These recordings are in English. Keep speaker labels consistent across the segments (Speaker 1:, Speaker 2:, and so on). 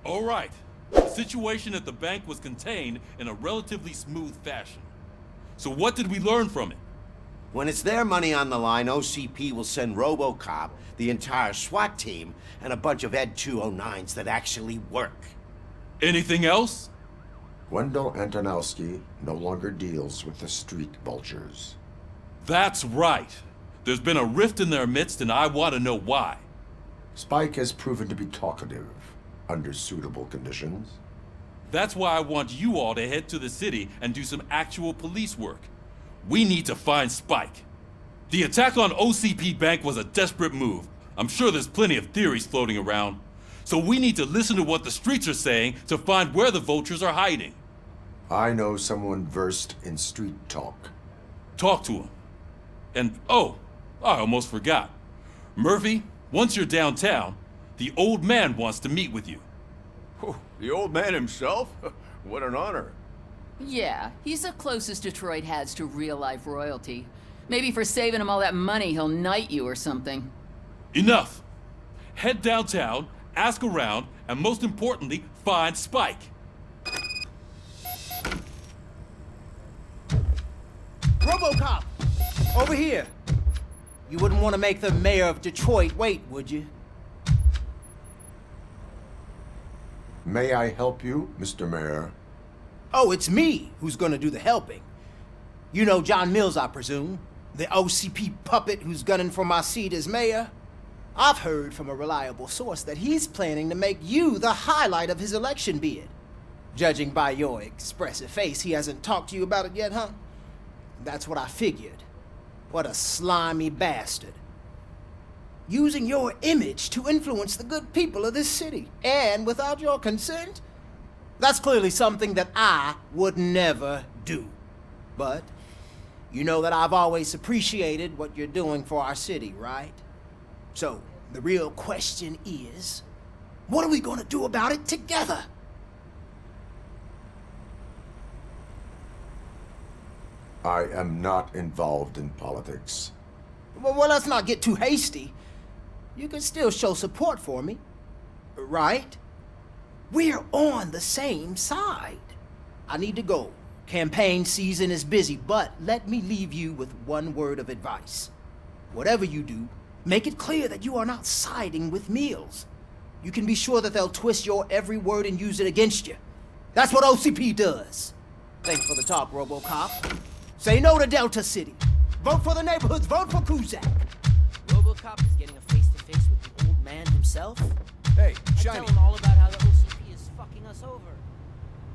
Speaker 1: All right. The situation at the bank was contained in a relatively smooth fashion. So what did we learn from it?
Speaker 2: When it's their money on the line, OCP will send Robocop, the entire SWAT team, and a bunch of Ed 209s that actually work.
Speaker 1: Anything else?
Speaker 3: Wendell Antonowski no longer deals with the street vultures.
Speaker 1: That's right. There's been a rift in their midst, and I want to know why.
Speaker 3: Spike has proven to be talkative, under suitable conditions.
Speaker 1: That's why I want you all to head to the city and do some actual police work. We need to find Spike. The attack on OCP Bank was a desperate move. I'm sure there's plenty of theories floating around. So we need to listen to what the streets are saying to find where the vultures are hiding.
Speaker 3: I know someone versed in street talk.
Speaker 1: Talk to him. And oh, I almost forgot. Murphy, once you're downtown, the old man wants to meet with you.
Speaker 4: Oh, the old man himself? What an honor.
Speaker 5: Yeah, he's the closest Detroit has to real-life royalty. Maybe for saving him all that money, he'll knight you or something.
Speaker 1: Enough! Head downtown, ask around, and most importantly, find Spike.
Speaker 6: Robocop! Over here! You wouldn't want to make the mayor of Detroit wait, would you?
Speaker 3: May I help you, Mr. Mayor?
Speaker 6: Oh, it's me who's gonna do the helping. You know John Mills, I presume? The OCP puppet who's gunning for my seat as mayor? I've heard from a reliable source that he's planning to make you the highlight of his election bid. Judging by your expressive face, he hasn't talked to you about it yet, huh? That's what I figured. What a slimy bastard. Using your image to influence the good people of this city, and without your consent? That's clearly something that I would never do. But you know that I've always appreciated what you're doing for our city, right? So, the real question is, what are we gonna do about it together?
Speaker 3: I am not involved in politics.
Speaker 6: Well, let's not get too hasty. You can still show support for me, right? We're on the same side. I need to go. Campaign season is busy, but let me leave you with one word of advice. Whatever you do, make it clear that you are not siding with Mills. You can be sure that they'll twist your every word and use it against you. That's what OCP does. Thanks for the talk, Robocop. Say no to Delta City. Vote for the neighborhoods, vote for Kuzak.
Speaker 7: Robocop is getting a face-to-face with the old man himself?
Speaker 4: Hey,
Speaker 7: Tell him all about how the OCP is fucking us over.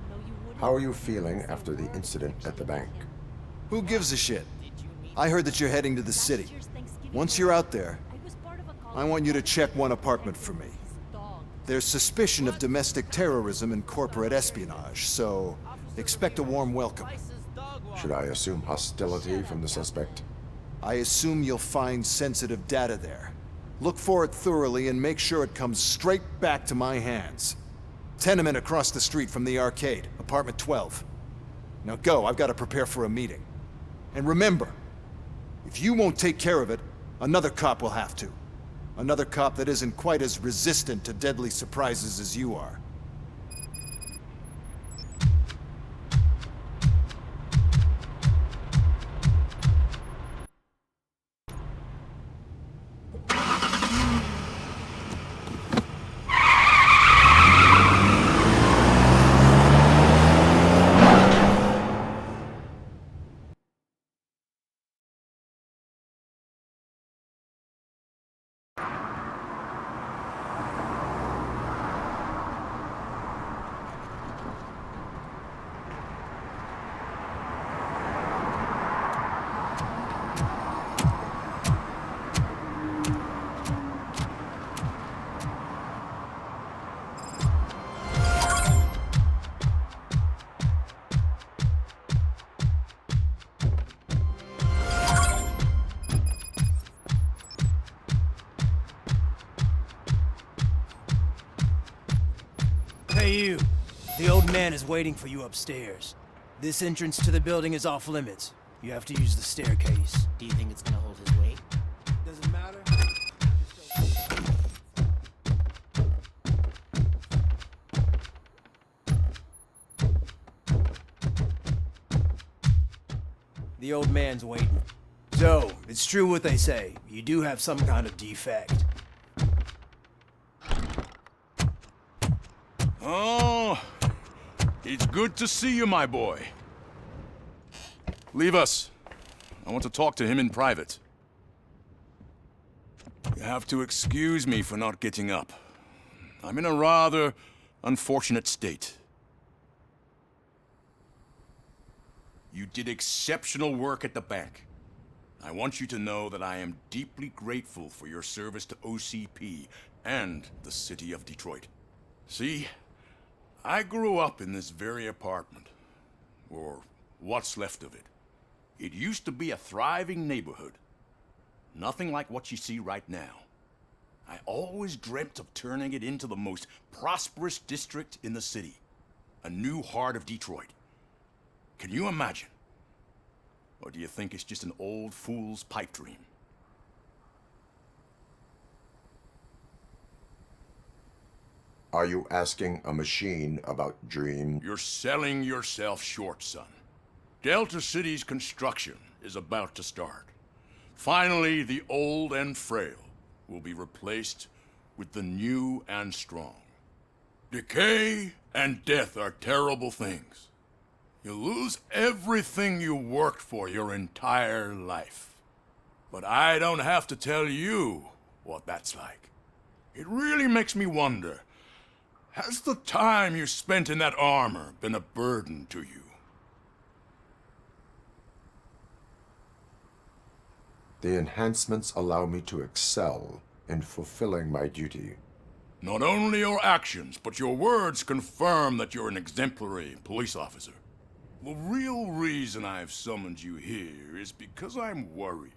Speaker 7: No, you wouldn't.
Speaker 3: How are you feeling after the incident at the bank?
Speaker 8: Who gives a shit? I heard that you're heading to the city. Once you're out there, I want you to check one apartment for me. There's suspicion of domestic terrorism and corporate espionage, so expect a warm welcome.
Speaker 3: Should I assume hostility from the suspect?
Speaker 8: I assume you'll find sensitive data there. Look for it thoroughly and make sure it comes straight back to my hands. Tenement across the street from the arcade, apartment 12. Now go, I've got to prepare for a meeting. And remember, if you won't take care of it, another cop will have to. Another cop that isn't quite as resistant to deadly surprises as you are.
Speaker 6: Hey you, the old man is waiting for you upstairs. This entrance to the building is off limits. You have to use the staircase.
Speaker 7: Do you think it's gonna hold his weight?
Speaker 6: Doesn't matter. The old man's waiting. So, it's true what they say. You do have some kind of defect.
Speaker 4: Oh, it's good to see you, my boy. Leave us. I want to talk to him in private. You have to excuse me for not getting up. I'm in a rather unfortunate state. You did exceptional work at the bank. I want you to know that I am deeply grateful for your service to OCP and the city of Detroit. See, I grew up in this very apartment, or what's left of it. It used to be a thriving neighborhood. Nothing like what you see right now. I always dreamt of turning it into the most prosperous district in the city. A new heart of Detroit. Can you imagine? Or do you think it's just an old fool's pipe dream?
Speaker 3: Are you asking a machine about dream?
Speaker 4: You're selling yourself short, son. Delta City's construction is about to start. Finally, the old and frail will be replaced with the new and strong. Decay and death are terrible things. You lose everything you worked for your entire life. But I don't have to tell you what that's like. It really makes me wonder, has the time you spent in that armor been a burden to you?
Speaker 3: The enhancements allow me to excel in fulfilling my duty.
Speaker 4: Not only your actions, but your words confirm that you're an exemplary police officer. The real reason I've summoned you here is because I'm worried.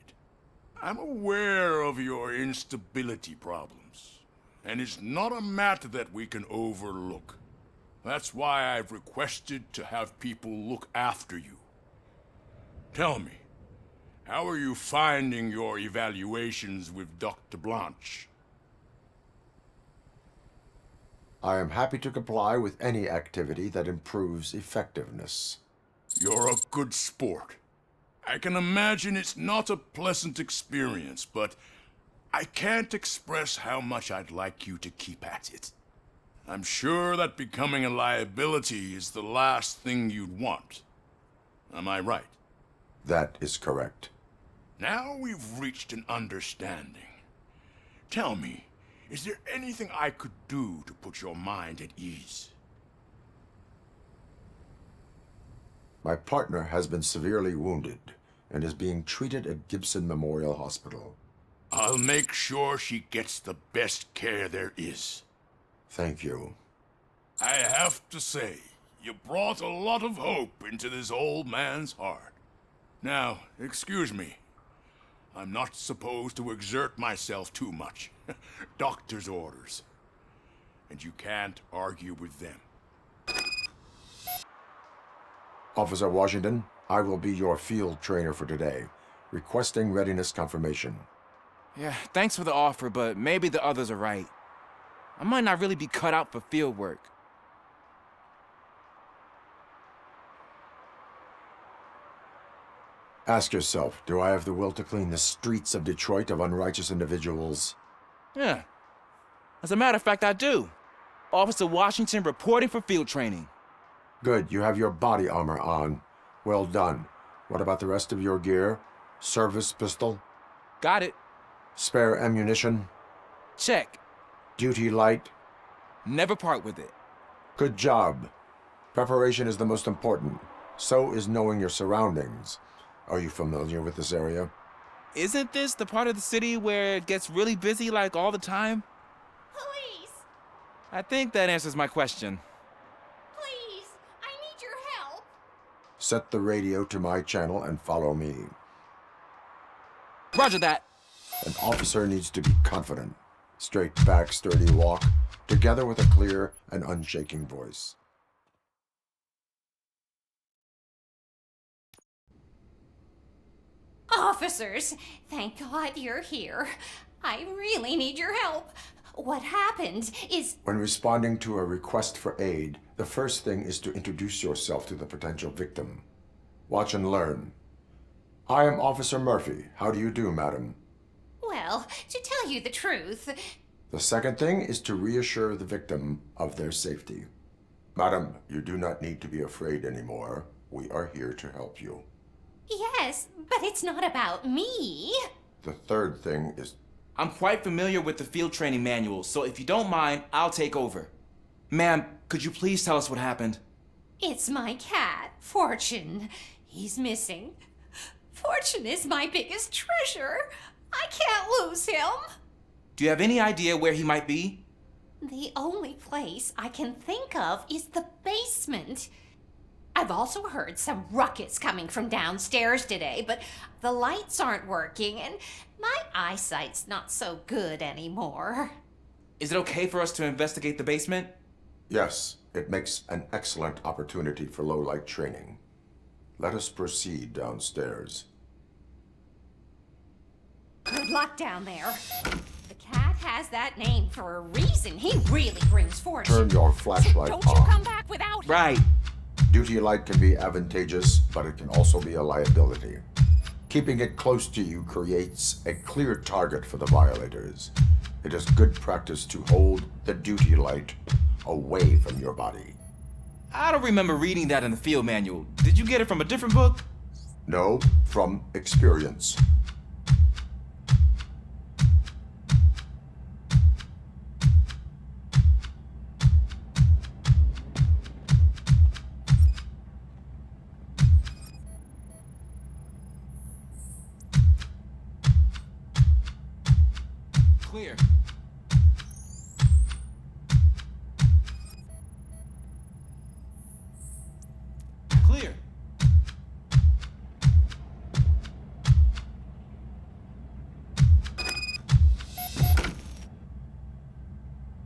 Speaker 4: I'm aware of your instability problems, and it's not a matter that we can overlook. That's why I've requested to have people look after you. Tell me, how are you finding your evaluations with Dr. Blanche?
Speaker 3: I am happy to comply with any activity that improves effectiveness.
Speaker 4: You're a good sport. I can imagine it's not a pleasant experience, but I can't express how much I'd like you to keep at it. I'm sure that becoming a liability is the last thing you'd want. Am I right?
Speaker 3: That is correct.
Speaker 4: Now we've reached an understanding. Tell me, is there anything I could do to put your mind at ease?
Speaker 3: My partner has been severely wounded and is being treated at Gibson Memorial Hospital.
Speaker 4: I'll make sure she gets the best care there is.
Speaker 3: Thank you.
Speaker 4: I have to say, you brought a lot of hope into this old man's heart. Now, excuse me. I'm not supposed to exert myself too much. Doctor's orders. And you can't argue with them.
Speaker 3: Officer Washington, I will be your field trainer for today. Requesting readiness confirmation.
Speaker 9: Yeah, thanks for the offer, but maybe the others are right. I might not really be cut out for field work.
Speaker 3: Ask yourself, do I have the will to clean the streets of Detroit of unrighteous individuals?
Speaker 9: Yeah. As a matter of fact, I do. Officer Washington reporting for field training.
Speaker 3: Good, you have your body armor on. Well done. What about the rest of your gear? Service pistol?
Speaker 9: Got it.
Speaker 3: Spare ammunition?
Speaker 9: Check.
Speaker 3: Duty light?
Speaker 9: Never part with it.
Speaker 3: Good job. Preparation is the most important. So is knowing your surroundings. Are you familiar with this area?
Speaker 9: Isn't this the part of the city where it gets really busy like all the time?
Speaker 10: Police!
Speaker 9: I think that answers my question.
Speaker 10: Please! I need your help!
Speaker 3: Set the radio to my channel and follow me.
Speaker 9: Roger that.
Speaker 3: An officer needs to be confident. Straight back, sturdy walk, together with a clear and unshaking voice.
Speaker 10: Officers, thank God you're here. I really need your help. What happened is...
Speaker 3: When responding to a request for aid, the first thing is to introduce yourself to the potential victim. Watch and learn. I am Officer Murphy. How do you do, madam?
Speaker 10: Well, to tell you the truth,
Speaker 3: The second thing is to reassure the victim of their safety. Madam, you do not need to be afraid anymore. We are here to help you.
Speaker 10: yes, but it's not about me.
Speaker 3: The third thing is...
Speaker 9: I'm quite familiar with the field training manual, so if you don't mind, I'll take over. Ma'am, could you please tell us what happened?
Speaker 10: It's my cat, Fortune. He's missing. Fortune is my biggest treasure. I can't lose him.
Speaker 9: Do you have any idea where he might be?
Speaker 10: The only place I can think of is the basement. I've also heard some ruckus coming from downstairs today, but the lights aren't working and my eyesight's not so good anymore.
Speaker 9: Is it okay for us to investigate the basement?
Speaker 3: Yes, it makes an excellent opportunity for low-light training. Let us proceed downstairs.
Speaker 10: Good luck down there. The cat has that name for a reason. He really brings fortune.
Speaker 3: Turn your flashlight
Speaker 10: Don't you
Speaker 3: on.
Speaker 10: come back without him.
Speaker 9: Right.
Speaker 3: Duty light can be advantageous, but it can also be a liability. Keeping it close to you creates a clear target for the violators. It is good practice to hold the duty light away from your body.
Speaker 9: I don't remember reading that in the field manual. Did you get it from a different book?
Speaker 3: No, from experience.
Speaker 9: Clear. Clear.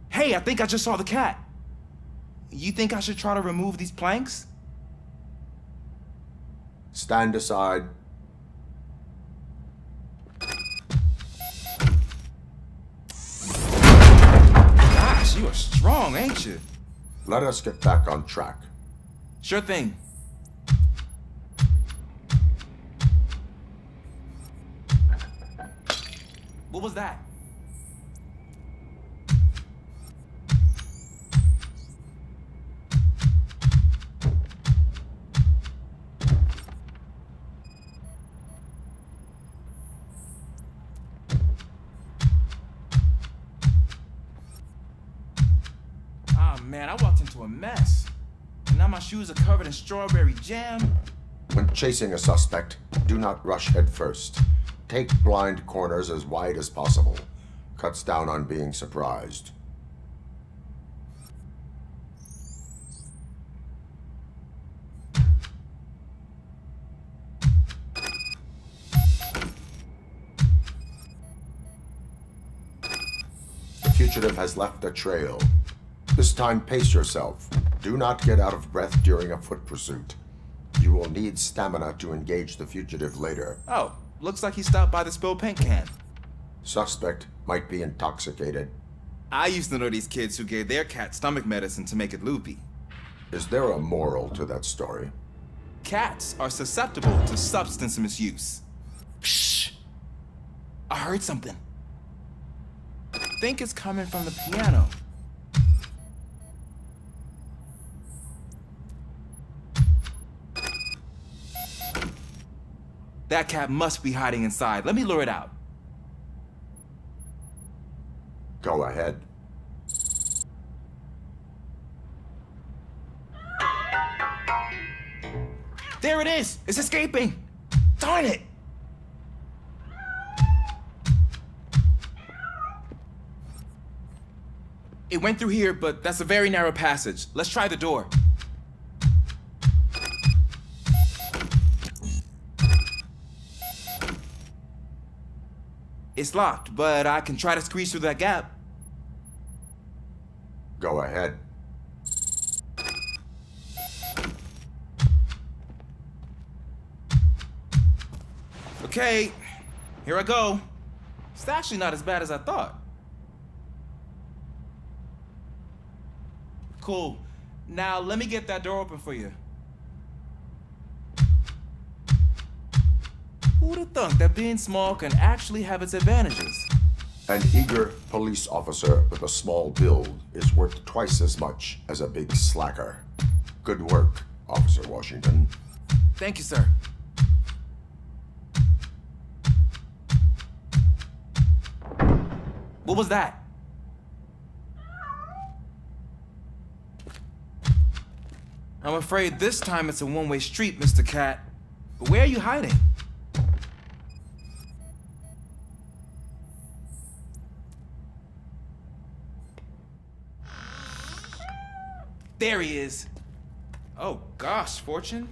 Speaker 9: Hey, I think I just saw the cat. You think I should try to remove these planks?
Speaker 3: Stand aside.
Speaker 9: Gosh, you are strong, ain't you?
Speaker 3: Let us get back on track.
Speaker 9: Sure thing. What was that? Ah, man, I walked into a mess. And now my shoes are covered in strawberry jam.
Speaker 3: When chasing a suspect, do not rush head first. Take blind corners as wide as possible. Cuts down on being surprised. The fugitive has left a trail. This time, pace yourself. Do not get out of breath during a foot pursuit. You will need stamina to engage the fugitive later.
Speaker 9: Oh, looks like he stopped by the spilled paint can.
Speaker 3: Suspect might be intoxicated.
Speaker 9: I used to know these kids who gave their cat stomach medicine to make it loopy.
Speaker 3: Is there a moral to that story?
Speaker 9: Cats are susceptible to substance misuse. Shh! I heard something. I think it's coming from the piano. That cat must be hiding inside. Let me lure it out.
Speaker 3: Go ahead.
Speaker 9: There it is! It's escaping! Darn it! It went through here, but that's a very narrow passage. Let's try the door. It's locked, but I can try to squeeze through that gap.
Speaker 3: Go ahead.
Speaker 9: Okay, here I go. It's actually not as bad as I thought. Cool. Now let me get that door open for you. would have thunk that being small can actually have its advantages?
Speaker 3: An eager police officer with a small build is worth twice as much as a big slacker. Good work, Officer Washington.
Speaker 9: Thank you, sir. What was that? I'm afraid this time it's a one-way street, Mr. Cat. But where are you hiding? There he is. Oh gosh, Fortune.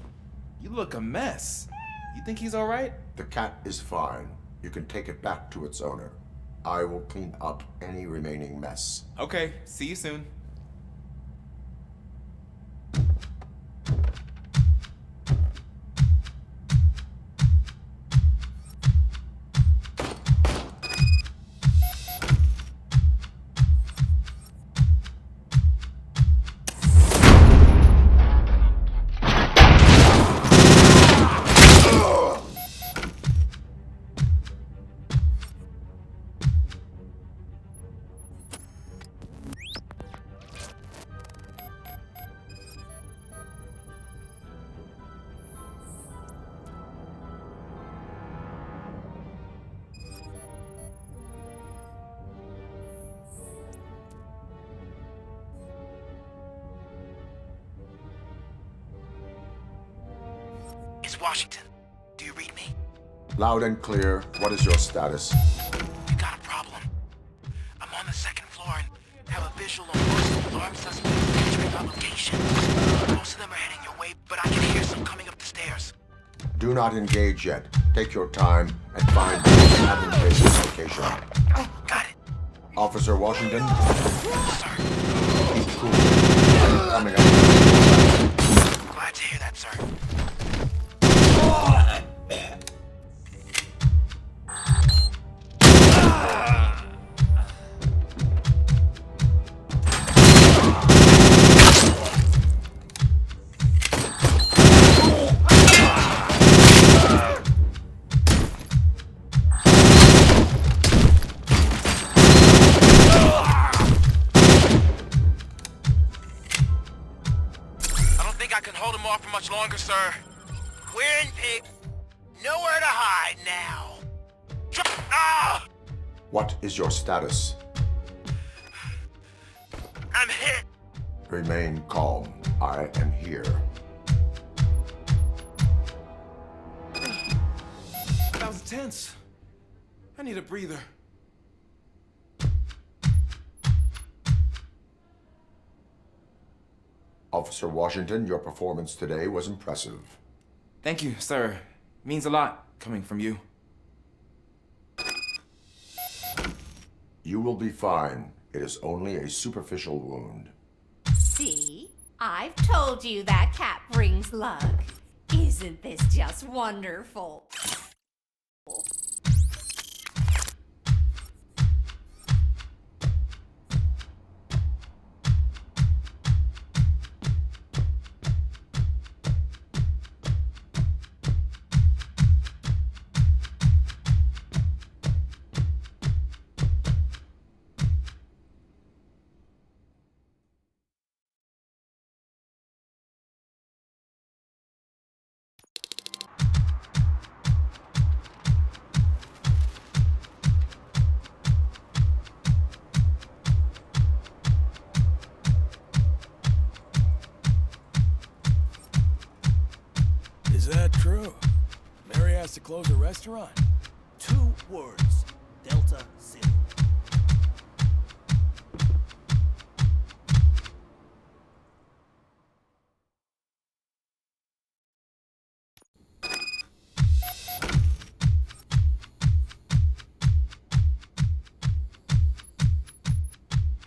Speaker 9: You look a mess. You think he's all right?
Speaker 3: The cat is fine. You can take it back to its owner. I will clean up any remaining mess.
Speaker 9: Okay, see you soon.
Speaker 11: It's Washington. Do you read me?
Speaker 3: Loud and clear. What is your status?
Speaker 11: We got a problem. I'm on the second floor and have a visual on most alarm suspects entering our location. Most of them are heading your way, but I can hear some coming up the stairs.
Speaker 3: Do not engage yet. Take your time and find the advantageous location.
Speaker 11: Got it.
Speaker 3: Officer Washington,
Speaker 11: Sir.
Speaker 3: keep cool. I'm coming up.
Speaker 11: Glad to hear that, sir. I can hold him off for much longer, sir. We're in pig. Nowhere to hide now. Ah!
Speaker 3: What is your status?
Speaker 11: I'm hit.
Speaker 3: Remain calm. I am here.
Speaker 9: That was tense. I need a breather.
Speaker 3: Officer Washington, your performance today was impressive.
Speaker 9: Thank you, sir. Means a lot coming from you.
Speaker 3: You will be fine. It is only a superficial wound.
Speaker 10: See? I've told you that cat brings luck. Isn't this just wonderful?
Speaker 12: Is that true? Mary has to close a restaurant?
Speaker 7: 2 words. Delta City.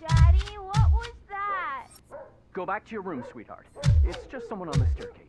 Speaker 13: Daddy, what was that?
Speaker 14: Go back to your room, sweetheart. It's just someone on the staircase.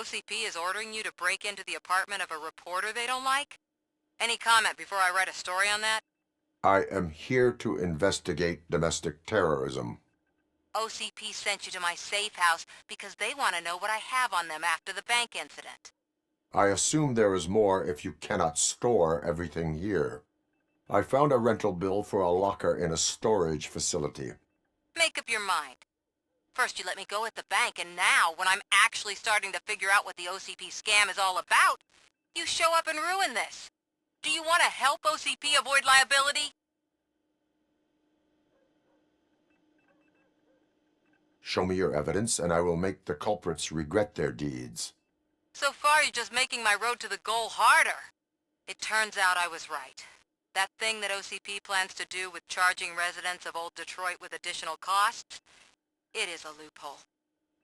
Speaker 15: OCP is ordering you to break into the apartment of a reporter they don't like? Any comment before I write a story on that?
Speaker 3: I am here to investigate domestic terrorism.
Speaker 15: OCP sent you to my safe house because they want to know what I have on them after the bank incident.
Speaker 3: I assume there is more if you cannot store everything here. I found a rental bill for a locker in a storage facility.
Speaker 15: Make up your mind. First you let me go at the bank, and now, when I'm actually starting to figure out what the OCP scam is all about, you show up and ruin this. Do you want to help OCP avoid liability?
Speaker 3: Show me your evidence, and I will make the culprits regret their deeds.
Speaker 15: So far, you're just making my road to the goal harder. It turns out I was right. That thing that OCP plans to do with charging residents of Old Detroit with additional costs, it is a loophole.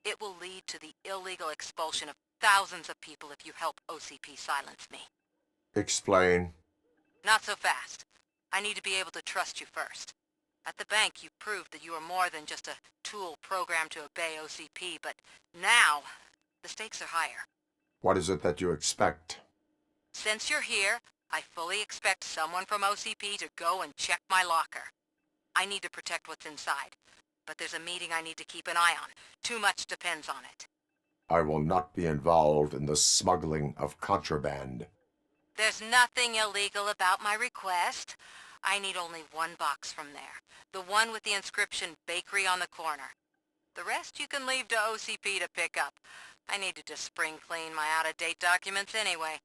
Speaker 15: It will lead to the illegal expulsion of thousands of people if you help OCP silence me.
Speaker 3: Explain.
Speaker 15: Not so fast. I need to be able to trust you first. At the bank, you proved that you are more than just a tool programmed to obey OCP, but now, the stakes are higher.
Speaker 3: What is it that you expect?
Speaker 15: Since you're here, I fully expect someone from OCP to go and check my locker. I need to protect what's inside, but there's a meeting I need to keep an eye on. Too much depends on it.
Speaker 3: I will not be involved in the smuggling of contraband.
Speaker 15: There's nothing illegal about my request. I need only one box from there. The one with the inscription Bakery on the corner. The rest you can leave to OCP to pick up. I need to just spring clean my out-of-date documents anyway.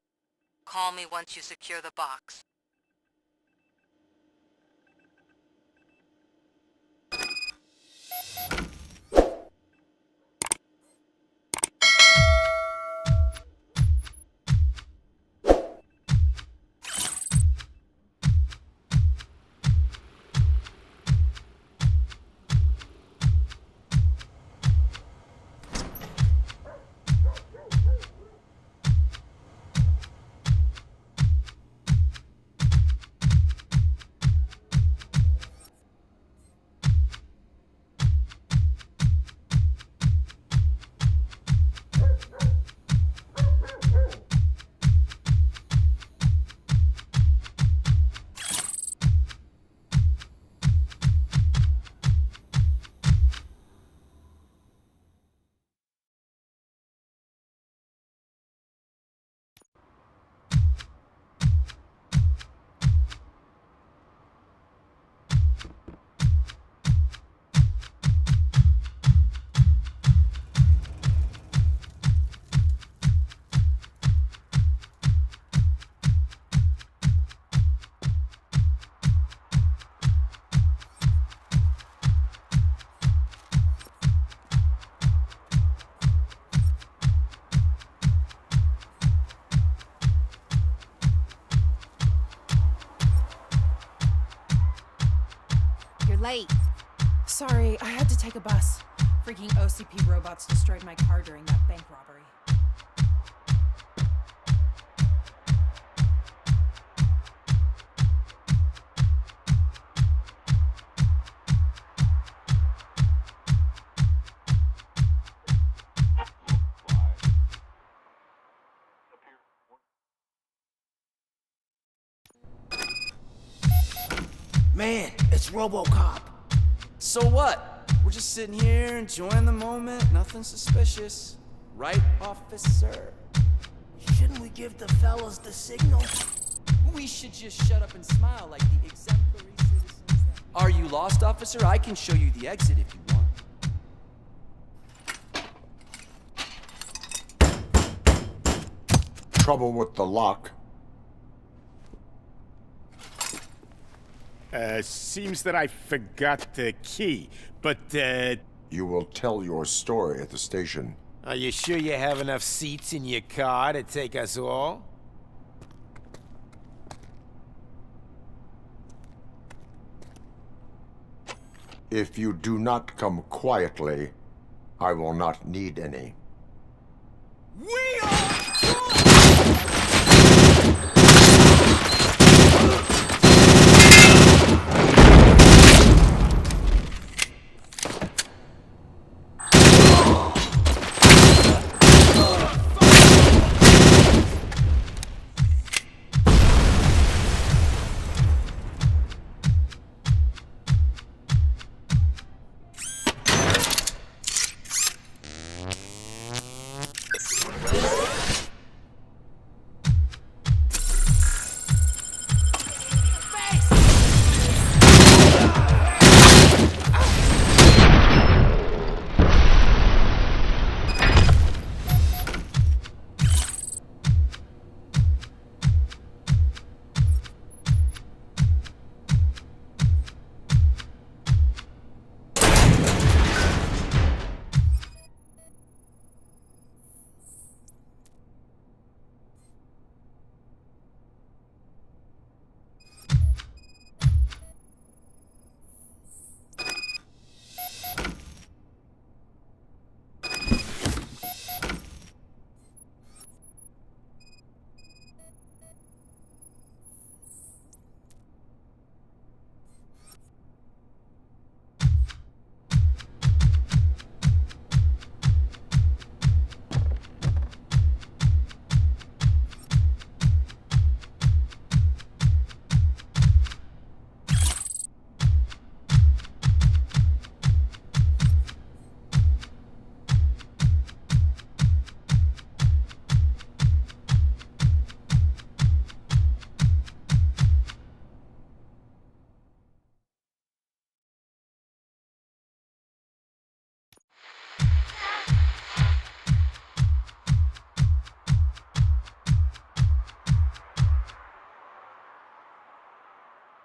Speaker 15: Call me once you secure the box.
Speaker 16: Late. Sorry, I had to take a bus. Freaking OCP robots destroyed my car during that bank robbery.
Speaker 6: Man, it's Robocop.
Speaker 17: So what? We're just sitting here enjoying the moment, nothing suspicious. Right, officer?
Speaker 6: Shouldn't we give the fellas the signal?
Speaker 17: We should just shut up and smile like the exemplary citizens that... Are you lost, officer? I can show you the exit if you want.
Speaker 3: Trouble with the lock.
Speaker 18: Seems that I forgot the key, but,
Speaker 3: You will tell your story at the station.
Speaker 19: Are you sure you have enough seats in your car to take us all?
Speaker 3: If you do not come quietly, I will not need any.
Speaker 6: We are...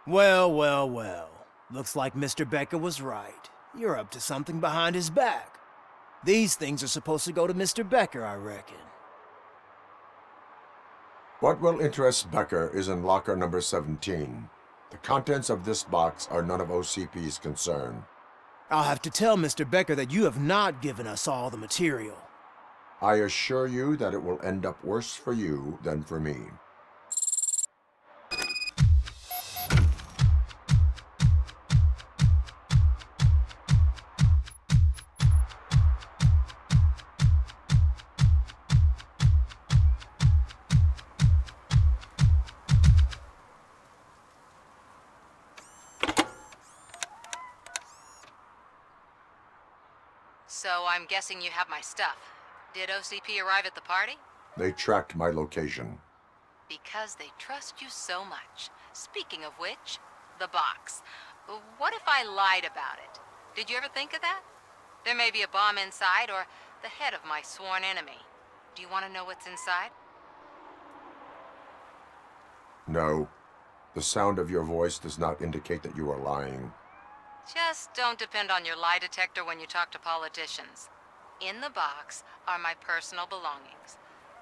Speaker 6: Well, well, well. Looks like Mr. Becker was right. You're up to something behind his back. These things are supposed to go to Mr. Becker, I reckon.
Speaker 3: What will interest Becker is in locker number 17. The contents of this box are none of OCP's concern.
Speaker 6: I'll have to tell Mr. Becker that you have not given us all the material.
Speaker 3: I assure you that it will end up worse for you than for me.
Speaker 15: So I'm guessing you have my stuff. Did OCP arrive at the party?
Speaker 3: They tracked my location.
Speaker 15: Because they trust you so much. Speaking of which, the box. What if I lied about it? Did you ever think of that? There may be a bomb inside or the head of my sworn enemy. Do you want to know what's inside?
Speaker 3: No. The sound of your voice does not indicate that you are lying.
Speaker 15: Just don't depend on your lie detector when you talk to politicians. In the box are my personal belongings.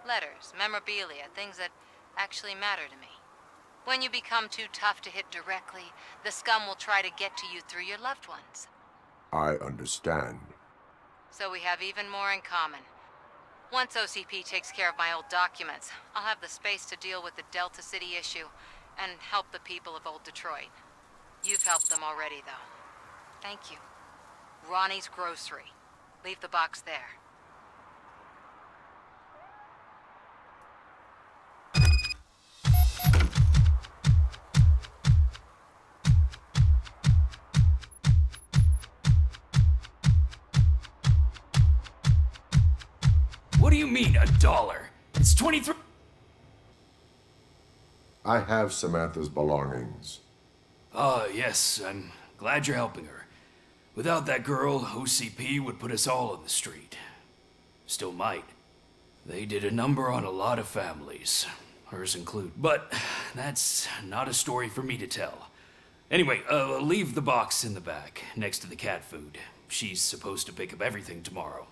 Speaker 15: Letters, memorabilia, things that actually matter to me. When you become too tough to hit directly, the scum will try to get to you through your loved ones.
Speaker 3: I understand.
Speaker 15: So we have even more in common. Once OCP takes care of my old documents, I'll have the space to deal with the Delta City issue and help the people of Old Detroit. You've helped them already, though. Thank you. Ronnie's Grocery. Leave the box there.
Speaker 20: What do you mean, $1? It's 23.
Speaker 3: I have Samantha's belongings.
Speaker 20: Yes, I'm glad you're helping her. Without that girl, OCP would put us all in the street. Still might. They did a number on a lot of families, hers included. But that's not a story for me to tell. Anyway, leave the box in the back, next to the cat food. She's supposed to pick up everything tomorrow.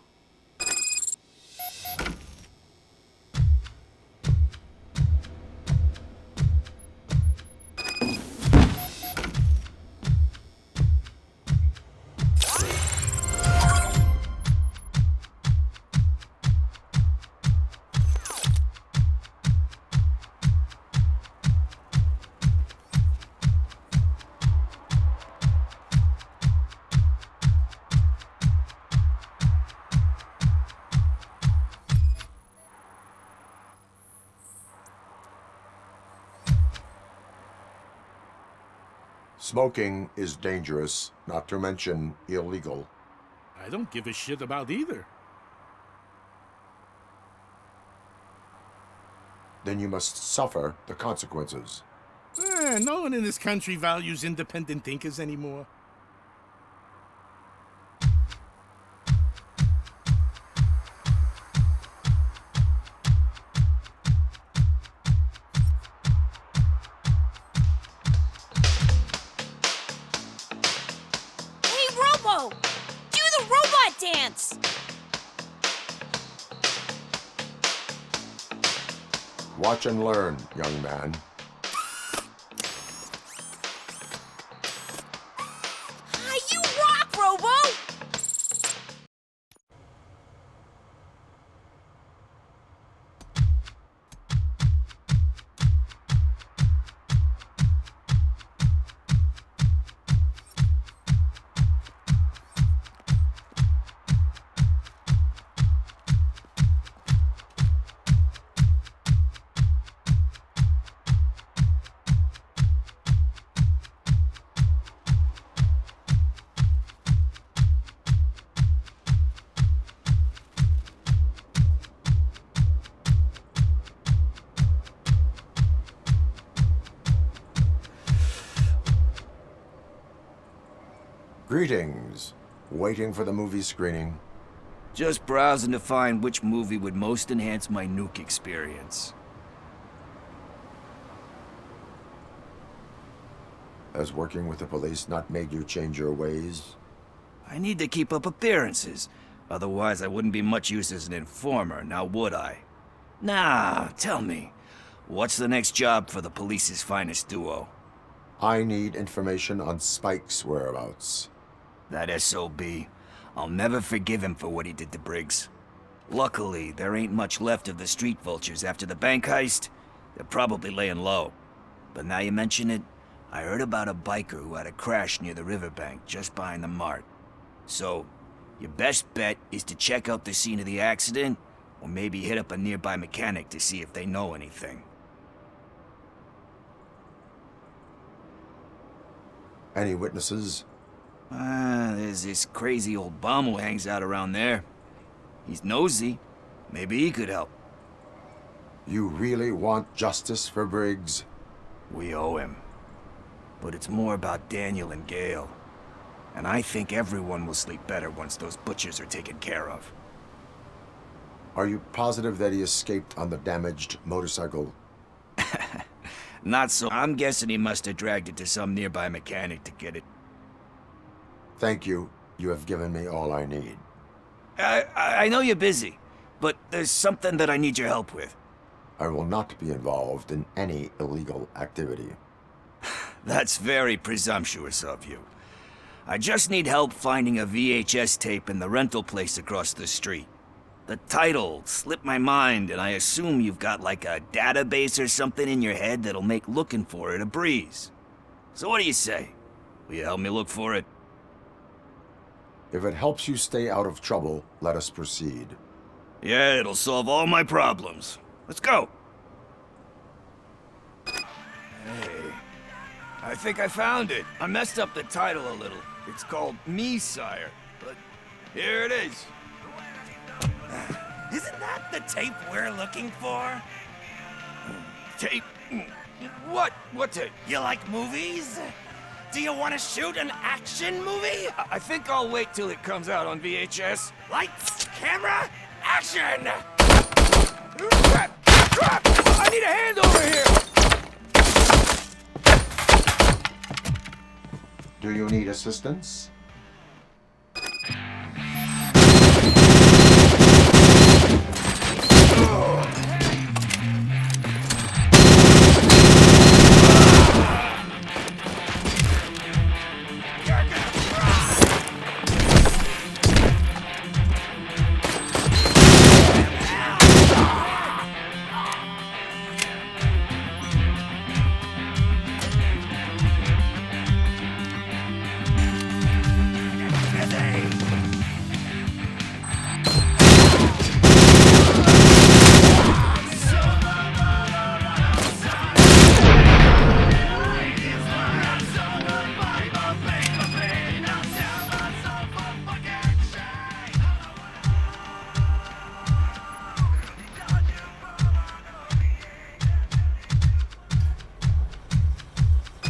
Speaker 3: Smoking is dangerous, not to mention illegal.
Speaker 18: I don't give a shit about either.
Speaker 3: Then you must suffer the consequences.
Speaker 18: No one in this country values independent thinkers anymore.
Speaker 3: Watch and learn, young man.
Speaker 10: You rock, Robo!
Speaker 3: Greetings. Waiting for the movie screening?
Speaker 21: Just browsing to find which movie would most enhance my nuke experience.
Speaker 3: Has working with the police not made you change your ways?
Speaker 21: I need to keep up appearances. Otherwise, I wouldn't be much use as an informer, now would I? Nah, tell me. What's the next job for the police's finest duo?
Speaker 3: I need information on Spike's whereabouts.
Speaker 21: That SOB. I'll never forgive him for what he did to Briggs. Luckily, there ain't much left of the street vultures after the bank heist. They're probably laying low. But now you mention it, I heard about a biker who had a crash near the riverbank just behind the mart. So, your best bet is to check out the scene of the accident, or maybe hit up a nearby mechanic to see if they know anything.
Speaker 3: Any witnesses?
Speaker 21: There's this crazy old bum who hangs out around there. He's nosy. Maybe he could help.
Speaker 3: You really want justice for Briggs?
Speaker 21: We owe him. But it's more about Daniel and Gale. And I think everyone will sleep better once those butchers are taken care of.
Speaker 3: Are you positive that he escaped on the damaged motorcycle?
Speaker 21: Not so. I'm guessing he must have dragged it to some nearby mechanic to get it.
Speaker 3: Thank you. You have given me all I need.
Speaker 21: I know you're busy, but there's something that I need your help with.
Speaker 3: I will not be involved in any illegal activity.
Speaker 21: That's very presumptuous of you. I just need help finding a VHS tape in the rental place across the street. The title slipped my mind, and I assume you've got like a database or something in your head that'll make looking for it a breeze. So what do you say? Will you help me look for it?
Speaker 3: If it helps you stay out of trouble, let us proceed.
Speaker 21: Yeah, it'll solve all my problems. Let's go. Hey, I think I found it. I messed up the title a little. It's called Me, Sire, but here it is.
Speaker 11: Isn't that the tape we're looking for?
Speaker 21: Tape? What? What tape?
Speaker 11: You like movies? Do you want to shoot an action movie?
Speaker 21: I think I'll wait till it comes out on VHS.
Speaker 11: Lights, camera, action!
Speaker 21: Crap! Crap! I need a hand over here!
Speaker 3: Do you need assistance?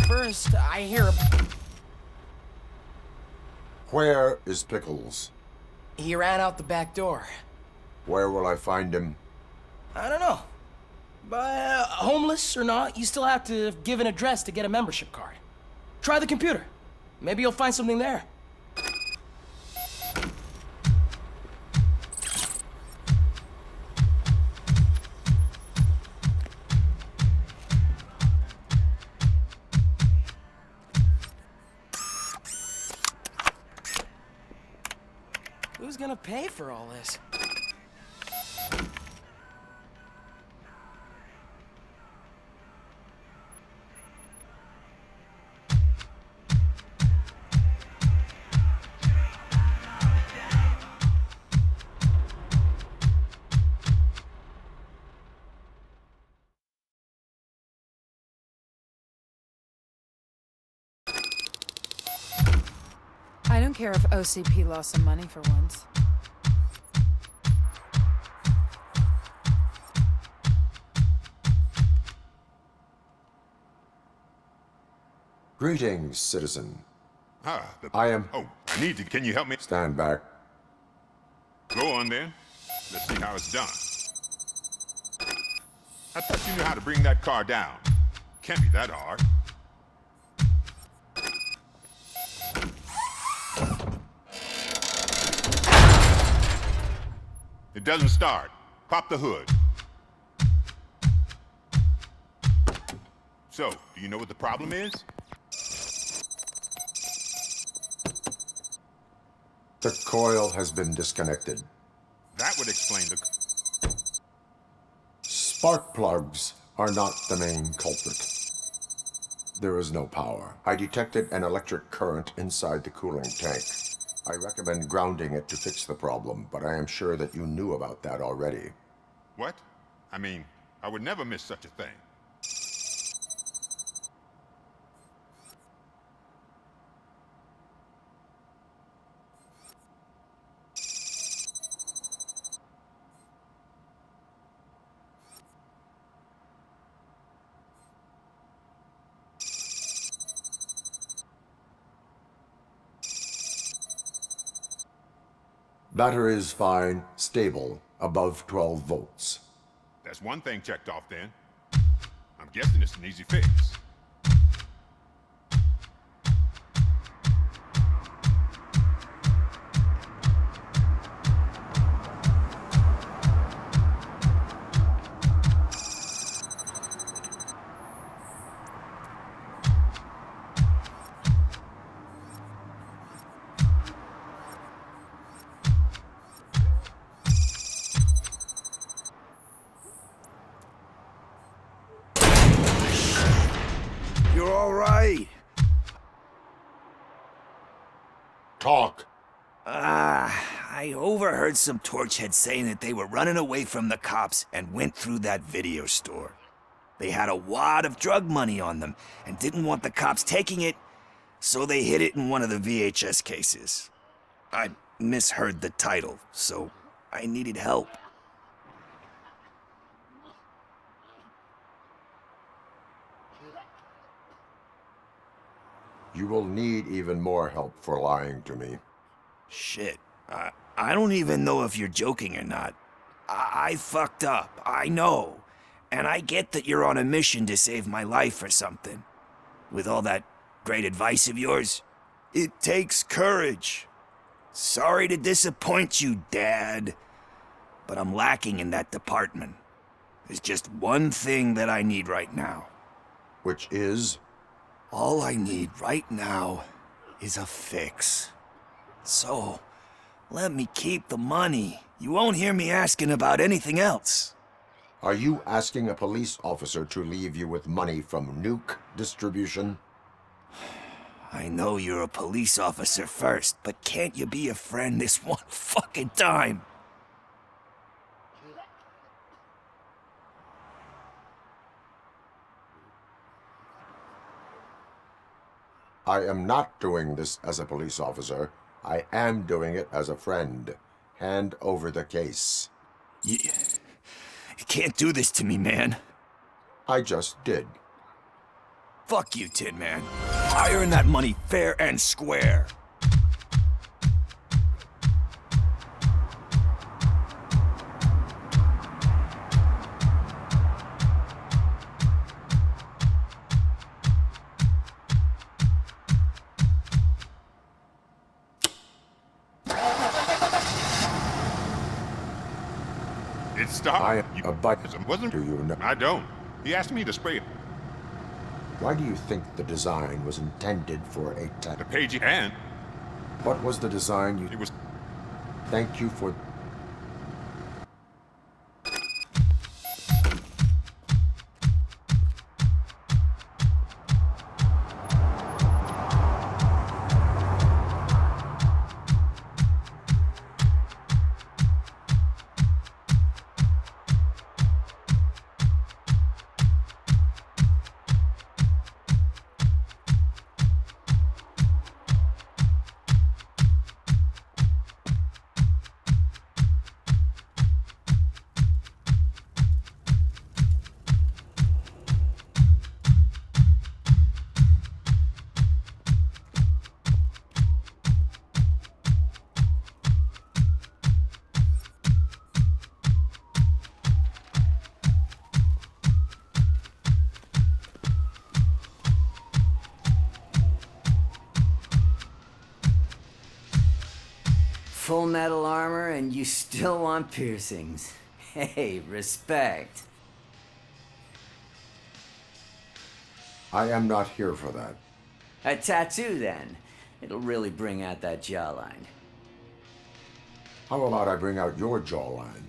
Speaker 7: First, I hear
Speaker 3: Where is Pickles?
Speaker 7: he ran out the back door.
Speaker 3: Where will I find him?
Speaker 7: I don't know. But homeless or not, you still have to give an address to get a membership card. Try the computer. Maybe you'll find something there. Who's gonna pay for all this?
Speaker 16: I don't care if OCP lost some money for once.
Speaker 3: Greetings, citizen.
Speaker 2: I am... Oh, I need to... Can you help me?
Speaker 3: Stand back.
Speaker 2: Go on, then. Let's see how it's done. I thought you knew how to bring that car down. Can't be that hard. It doesn't start. Pop the hood. So, do you know what the problem is?
Speaker 3: The coil has been disconnected.
Speaker 2: That would explain the...
Speaker 3: Spark plugs are not the main culprit. There is no power. I detected an electric current inside the cooling tank. I recommend grounding it to fix the problem, but I am sure that you knew about that already.
Speaker 2: What? I mean, I would never miss such a thing.
Speaker 3: Battery is fine, stable, above 12 volts.
Speaker 2: That's one thing checked off then. I'm guessing it's an easy fix.
Speaker 21: You're all right.
Speaker 3: Talk.
Speaker 21: I overheard some torchheads saying that they were running away from the cops and went through that video store. They had a wad of drug money on them and didn't want the cops taking it, so they hid it in one of the VHS cases. I misheard the title, so I needed help.
Speaker 3: You will need even more help for lying to me.
Speaker 21: Shit. I don't even know if you're joking or not. I fucked up, I know. And I get that you're on a mission to save my life or something. With all that great advice of yours, it takes courage. Sorry to disappoint you, Dad. But I'm lacking in that department. There's just one thing that I need right now.
Speaker 3: Which is?
Speaker 21: All I need right now is a fix. So, let me keep the money. You won't hear me asking about anything else.
Speaker 3: Are you asking a police officer to leave you with money from nuke distribution?
Speaker 21: I know you're a police officer first, but can't you be a friend this one fucking time?
Speaker 3: I am not doing this as a police officer. I am doing it as a friend. Hand over the case.
Speaker 21: You can't do this to me, man.
Speaker 3: I just did.
Speaker 21: Fuck you, Tin Man. I earn that money fair and square.
Speaker 2: It stopped.
Speaker 3: I am a button.
Speaker 2: Wasn't?
Speaker 3: Do you know?
Speaker 2: I don't. He asked me to spray it.
Speaker 3: Why do you think the design was intended for a tank?
Speaker 2: The page hand.
Speaker 3: What was the design you...
Speaker 2: It was...
Speaker 3: Thank you for...
Speaker 17: full metal armor and you still want piercings. Hey, respect.
Speaker 3: I am not here for that.
Speaker 17: A tattoo, then. It'll really bring out that jawline.
Speaker 3: How about I bring out your jawline?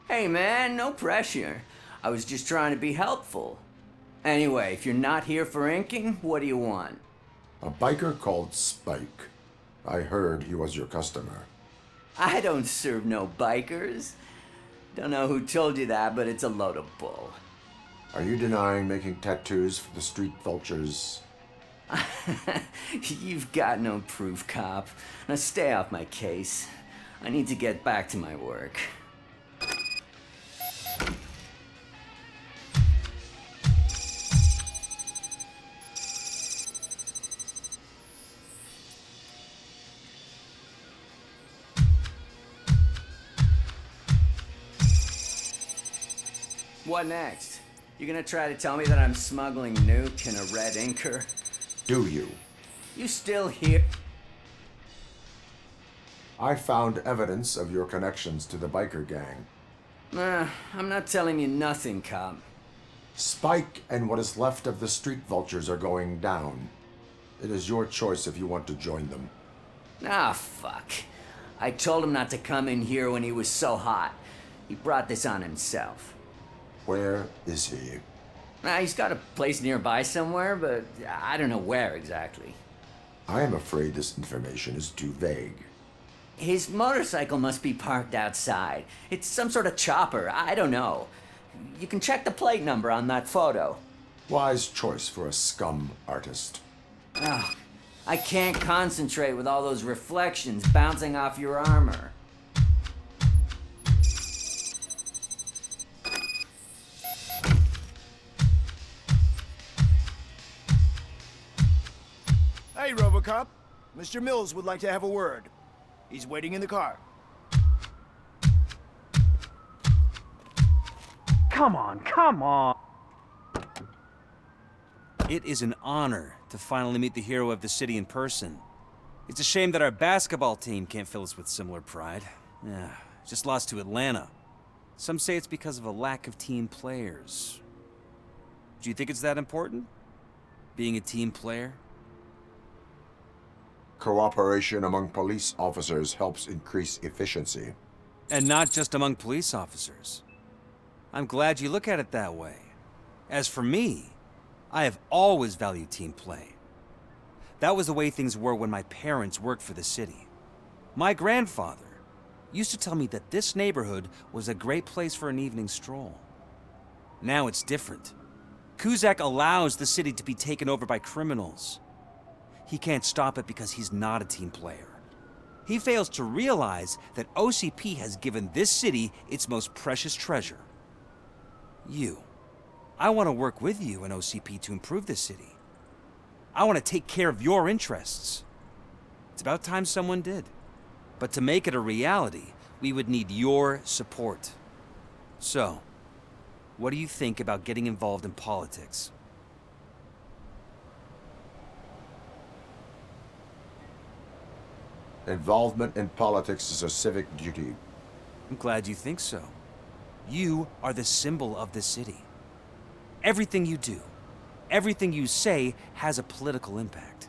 Speaker 17: Hey, man, no pressure. I was just trying to be helpful. Anyway, if you're not here for inking, what do you want?
Speaker 3: A biker called Spike. I heard he was your customer.
Speaker 17: I don't serve no bikers. Don't know who told you that, but it's a load of bull.
Speaker 3: Are you denying making tattoos for the street vultures?
Speaker 17: You've got no proof, cop. Now stay off my case. I need to get back to my work. What next? You gonna try to tell me that I'm smuggling nuke in a red inker?
Speaker 3: Do you?
Speaker 17: You still here?
Speaker 3: I found evidence of your connections to the biker gang.
Speaker 17: I'm not telling you nothing, cop.
Speaker 3: Spike and what is left of the street vultures are going down. It is your choice if you want to join them.
Speaker 17: Ah, fuck. I told him not to come in here when he was so hot. He brought this on himself.
Speaker 3: Where is he?
Speaker 17: He's got a place nearby somewhere, but I don't know where exactly.
Speaker 3: I am afraid this information is too vague.
Speaker 17: His motorcycle must be parked outside. It's some sort of chopper. I don't know. You can check the plate number on that photo.
Speaker 3: Wise choice for a scum artist.
Speaker 17: Oh, I can't concentrate with all those reflections bouncing off your armor.
Speaker 5: Hey, Robocop. Mr. Mills would like to have a word. He's waiting in the car.
Speaker 22: Come on, come on!
Speaker 23: It is an honor to finally meet the hero of the city in person. It's a shame that our basketball team can't fill us with similar pride. Yeah, just lost to Atlanta. Some say it's because of a lack of team players. Do you think it's that important? Being a team player?
Speaker 3: Cooperation among police officers helps increase efficiency.
Speaker 23: And not just among police officers. I'm glad you look at it that way. As for me, I have always valued team play. That was the way things were when my parents worked for the city. My grandfather used to tell me that this neighborhood was a great place for an evening stroll. Now it's different. Cusack allows the city to be taken over by criminals. He can't stop it because he's not a team player. He fails to realize that OCP has given this city its most precious treasure. You. I want to work with you and OCP to improve this city. I want to take care of your interests. It's about time someone did. But to make it a reality, we would need your support. So, what do you think about getting involved in politics?
Speaker 3: Involvement in politics is a civic duty.
Speaker 23: I'm glad you think so. You are the symbol of the city. Everything you do, everything you say has a political impact.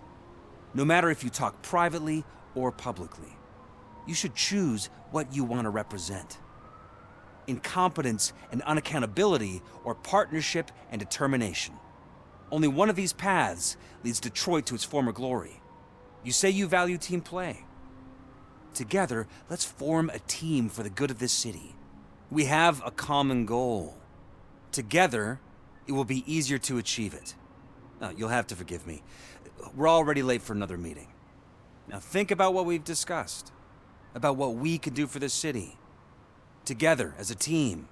Speaker 23: No matter if you talk privately or publicly. You should choose what you want to represent. Incompetence and unaccountability, or partnership and determination. Only one of these paths leads Detroit to its former glory. You say you value team play. Together, let's form a team for the good of this city. We have a common goal. Together, it will be easier to achieve it. Now, you'll have to forgive me. We're already late for another meeting. Now think about what we've discussed. About what we can do for this city. Together, as a team.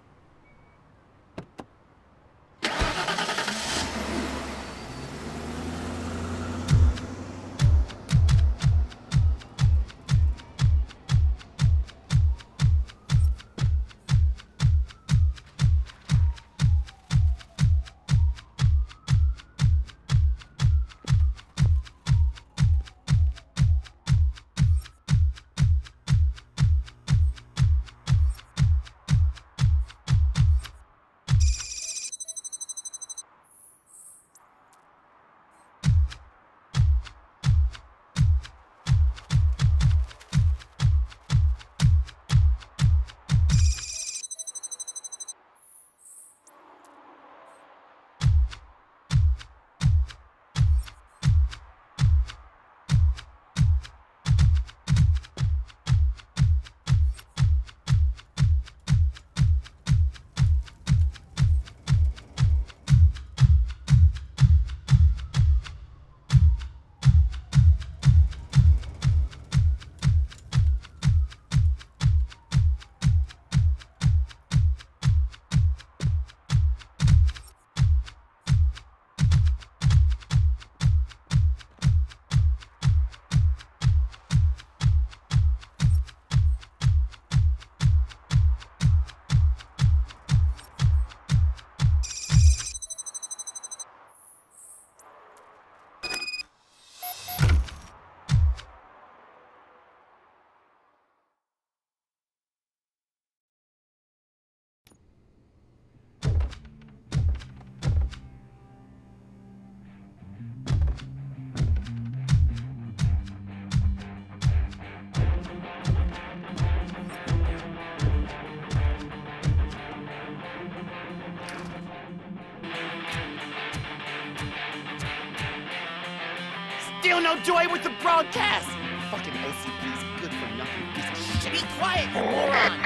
Speaker 1: no joy with the broadcast! Fucking OCP's good for nothing piece of shit. Be quiet, you moron!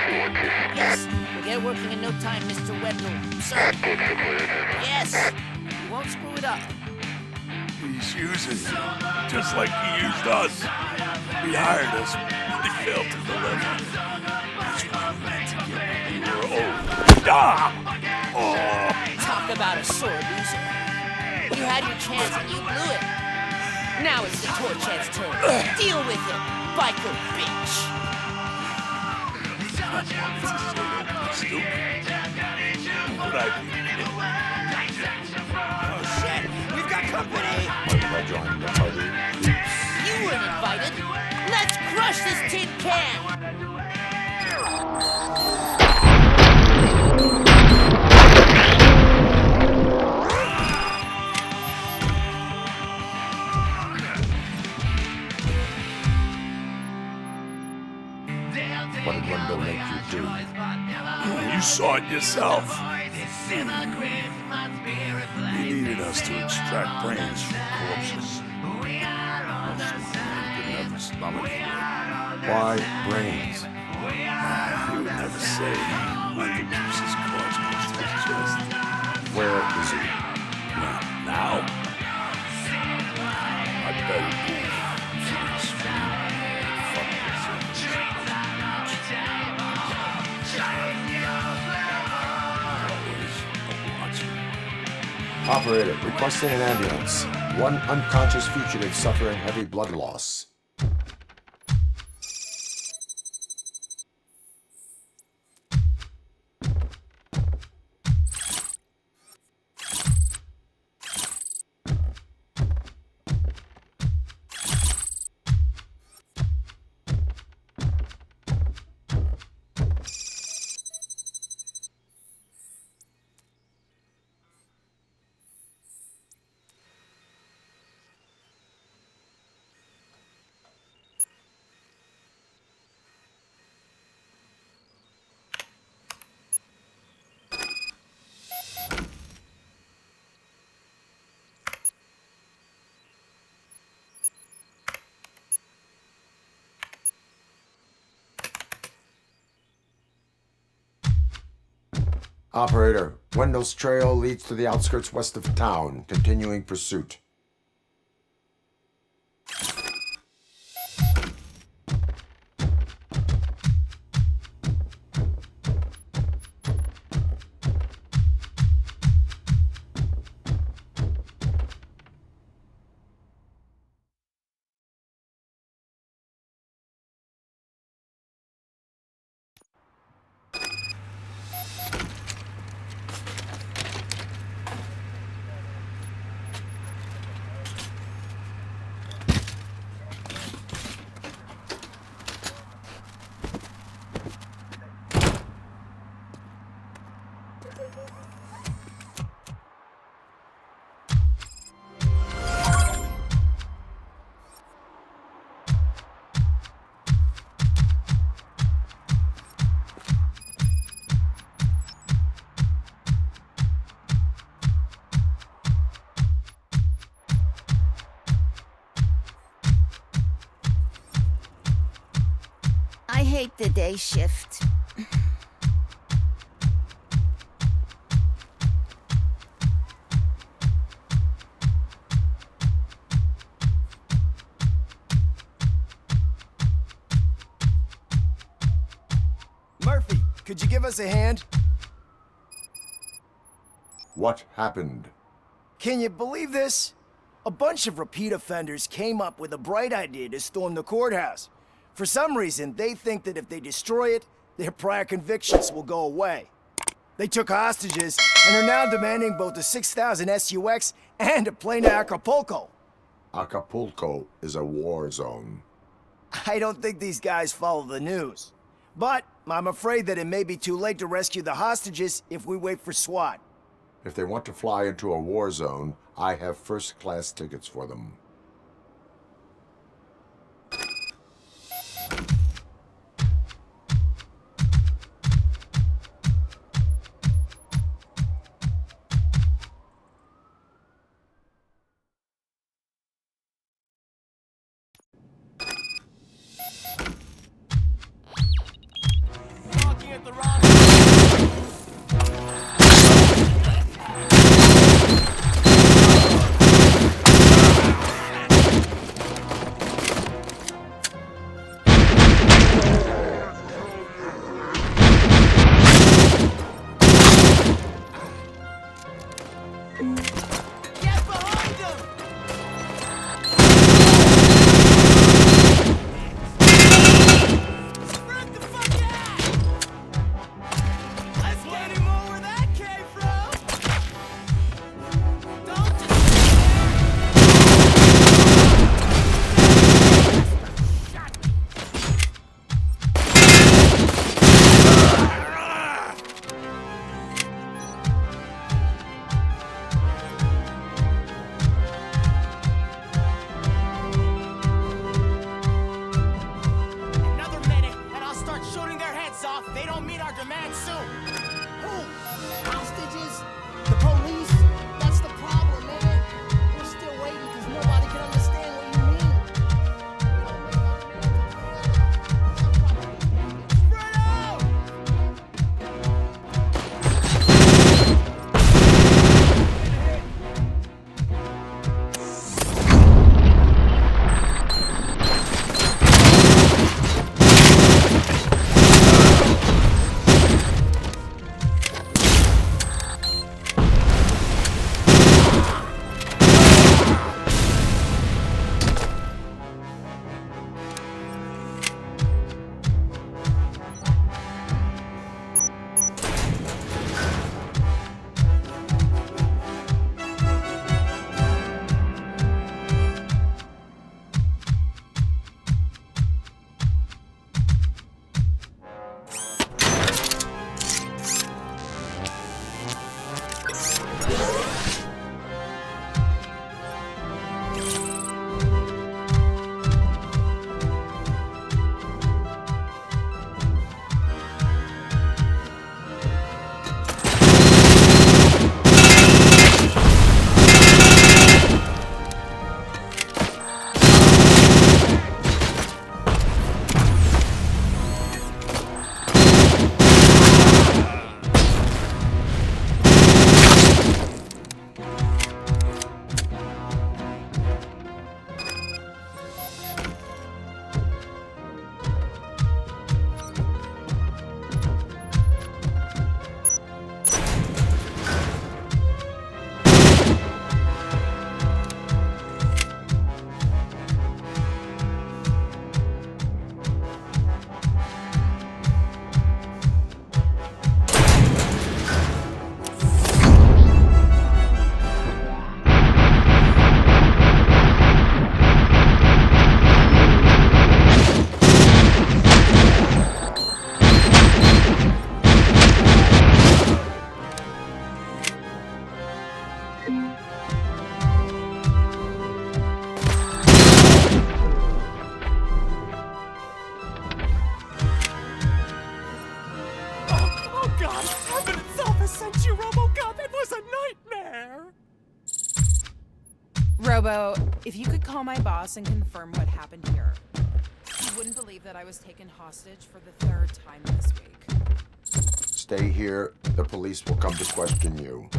Speaker 1: Yes, we'll get working in no time, Mr. Wendell. Sir. Yes! You won't screw it up.
Speaker 12: He's using you, just like he used us. He hired us, but he failed to deliver. That's why we meant to get when we were old. Ah! Oh!
Speaker 1: Talk about a sore loser. You had your chance and you blew it. Now it's the Torchhead's turn. Deal with it, biker bitch.
Speaker 12: Stupid. What I do?
Speaker 1: Oh shit, we've got company. You weren't invited. Let's crush this tin can.
Speaker 3: What did Wendell make you do?
Speaker 12: You saw it yourself. He needed us to extract brains from corpses. Didn't have the stomach for it.
Speaker 3: Why brains?
Speaker 12: He would never say. Wendell keeps his cards close to his chest.
Speaker 3: Where is he?
Speaker 12: Now? I bet he'd be
Speaker 3: Operator, requesting an ambulance. One unconscious fugitive suffering heavy blood loss. Operator, Wendell's trail leads to the outskirts west of town, continuing pursuit.
Speaker 13: I hate the day shift.
Speaker 5: Murphy, could you give us a hand?
Speaker 3: What happened?
Speaker 5: Can you believe this? A bunch of repeat offenders came up with a bright idea to storm the courthouse. For some reason, they think that if they destroy it, their prior convictions will go away. They took hostages and are now demanding both a 6,000 SUX and a plane to Acapulco.
Speaker 3: Acapulco is a war zone.
Speaker 5: I don't think these guys follow the news. But I'm afraid that it may be too late to rescue the hostages if we wait for SWAT.
Speaker 3: If they want to fly into a war zone, I have first-class tickets for them.
Speaker 16: If you could call my boss and confirm what happened here. You wouldn't believe that I was taken hostage for the 3rd time this week.
Speaker 3: Stay here. The police will come to question you.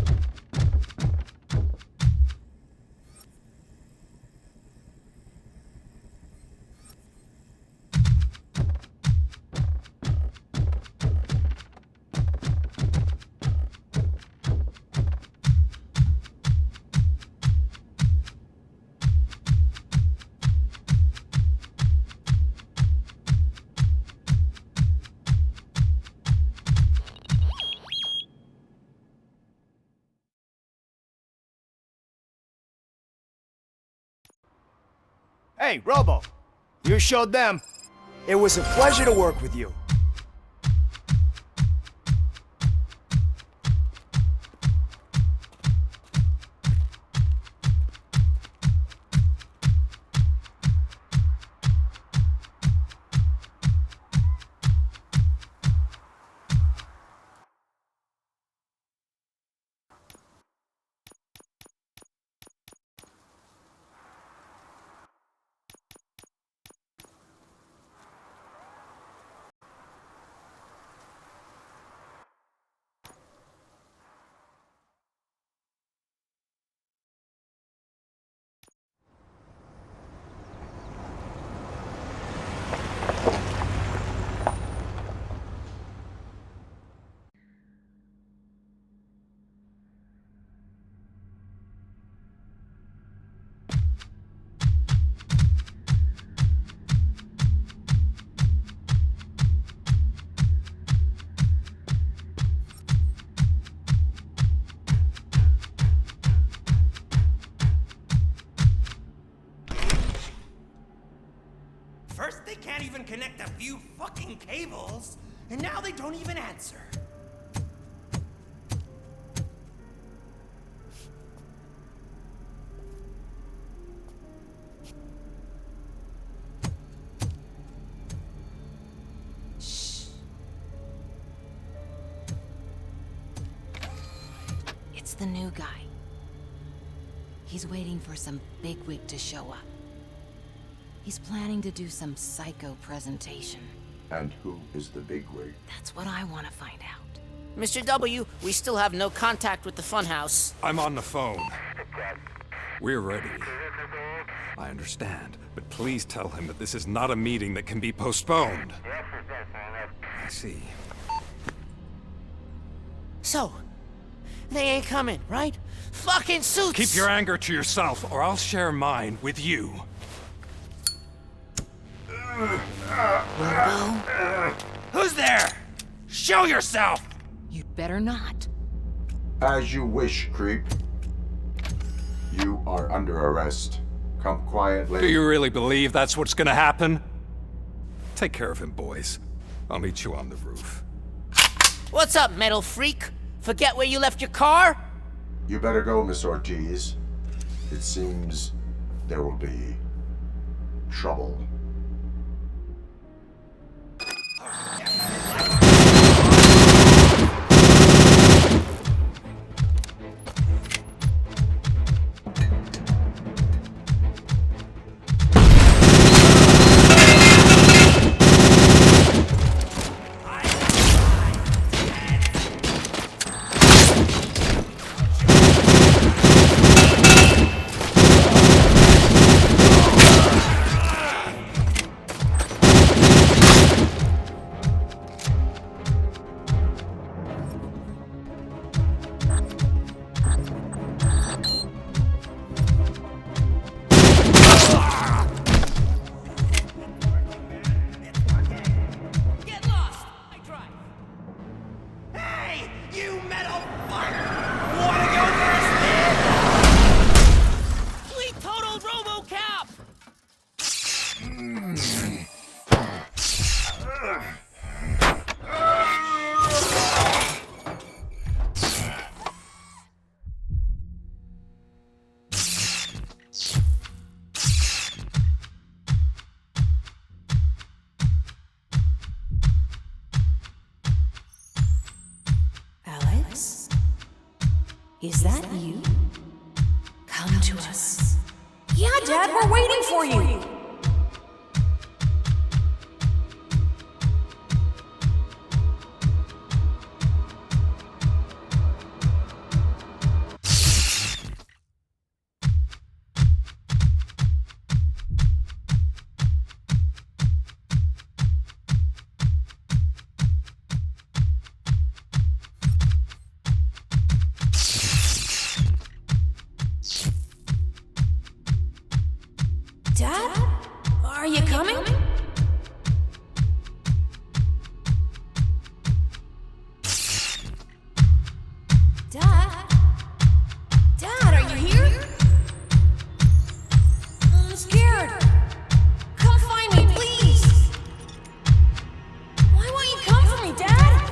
Speaker 5: Hey, Robo, you showed them. It was a pleasure to work with you.
Speaker 4: First, they can't even connect a few fucking cables, and now they don't even answer.
Speaker 10: Shh. It's the new guy. He's waiting for some bigwig to show up. He's planning to do some psycho presentation.
Speaker 3: And who is the bigwig?
Speaker 10: That's what I want to find out.
Speaker 1: Mr. W, we still have no contact with the funhouse.
Speaker 8: I'm on the phone. We're ready. I understand, but please tell him that this is not a meeting that can be postponed. I see.
Speaker 1: So, they ain't coming, right? Fucking suits!
Speaker 8: Keep your anger to yourself, or I'll share mine with you.
Speaker 10: Robo?
Speaker 8: Who's there? Show yourself!
Speaker 10: You'd better not.
Speaker 3: As you wish, creep. You are under arrest. Come quietly.
Speaker 8: Do you really believe that's what's gonna happen? Take care of him, boys. I'll meet you on the roof.
Speaker 1: What's up, metal freak? Forget where you left your car?
Speaker 3: You better go, Miss Ortiz. It seems there will be trouble.
Speaker 10: Is that you? Come to us.
Speaker 16: Yeah, Dad, we're waiting for you. Dad? Are you coming? Dad? Dad, are you here? I'm scared. Come find me, please. Why won't you come for me, Dad?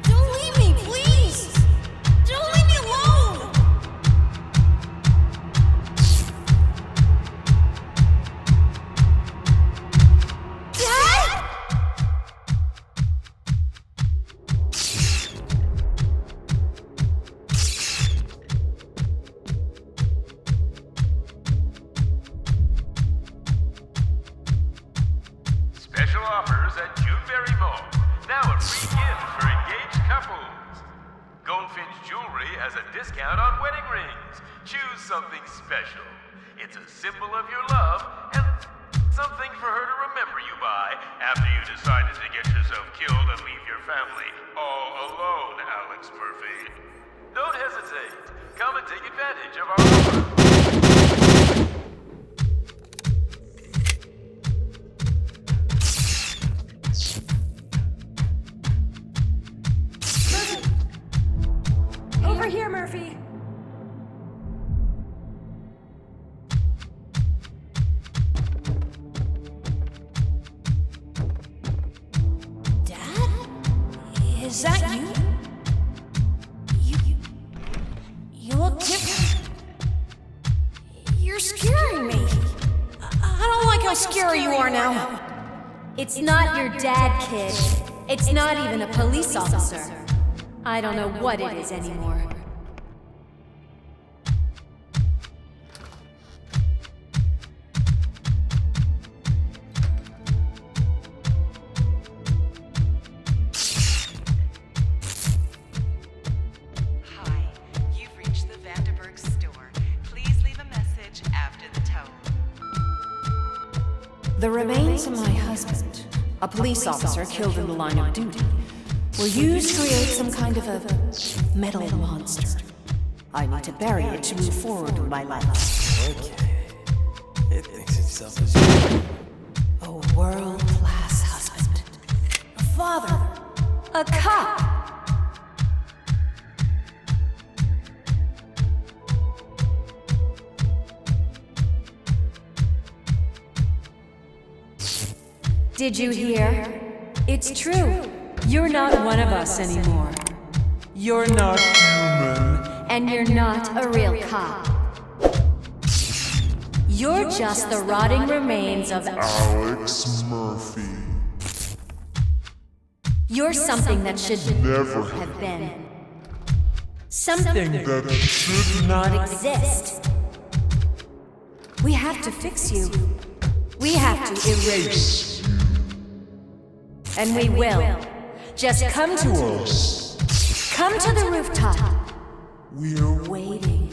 Speaker 16: Don't leave me, please. Don't leave me alone. Dad?
Speaker 9: Special offers at Juneberry Mall. Now a free gift for engaged couples. Goldfinch Jewelry has a discount on wedding rings. Choose something special. It's a symbol of your love and something for her to remember you by after you decided to get yourself killed and leave your family all alone, Alex Murphy. Don't hesitate. Come and take advantage of our offer.
Speaker 16: Over here, Murphy. Dad? Is that you? You look different. You're scaring me. I don't like how scary you are now.
Speaker 14: It's not your dad, kid. It's not even a police officer. I don't know what it is anymore.
Speaker 19: Hi, you've reached the Vanderburg store. Please leave a message after the tone.
Speaker 16: The remains of my husband, a police officer killed in the line of duty, were used to create some kind of a metal monster. I need to bury it to move forward with my life.
Speaker 24: Okay. It thinks itself as you.
Speaker 16: A world-class husband. A father.
Speaker 14: A cop. Did you hear? It's true. You're not one of us anymore.
Speaker 24: You're not human.
Speaker 14: And you're not a real cop. You're just the rotting remains of
Speaker 25: Alex Murphy.
Speaker 14: You're something that should
Speaker 25: Never
Speaker 14: have been. Something
Speaker 25: that should
Speaker 14: not exist. We have to fix you. We have to erase you. And we will. Just come to us. Come to the rooftop.
Speaker 25: We're
Speaker 14: waiting.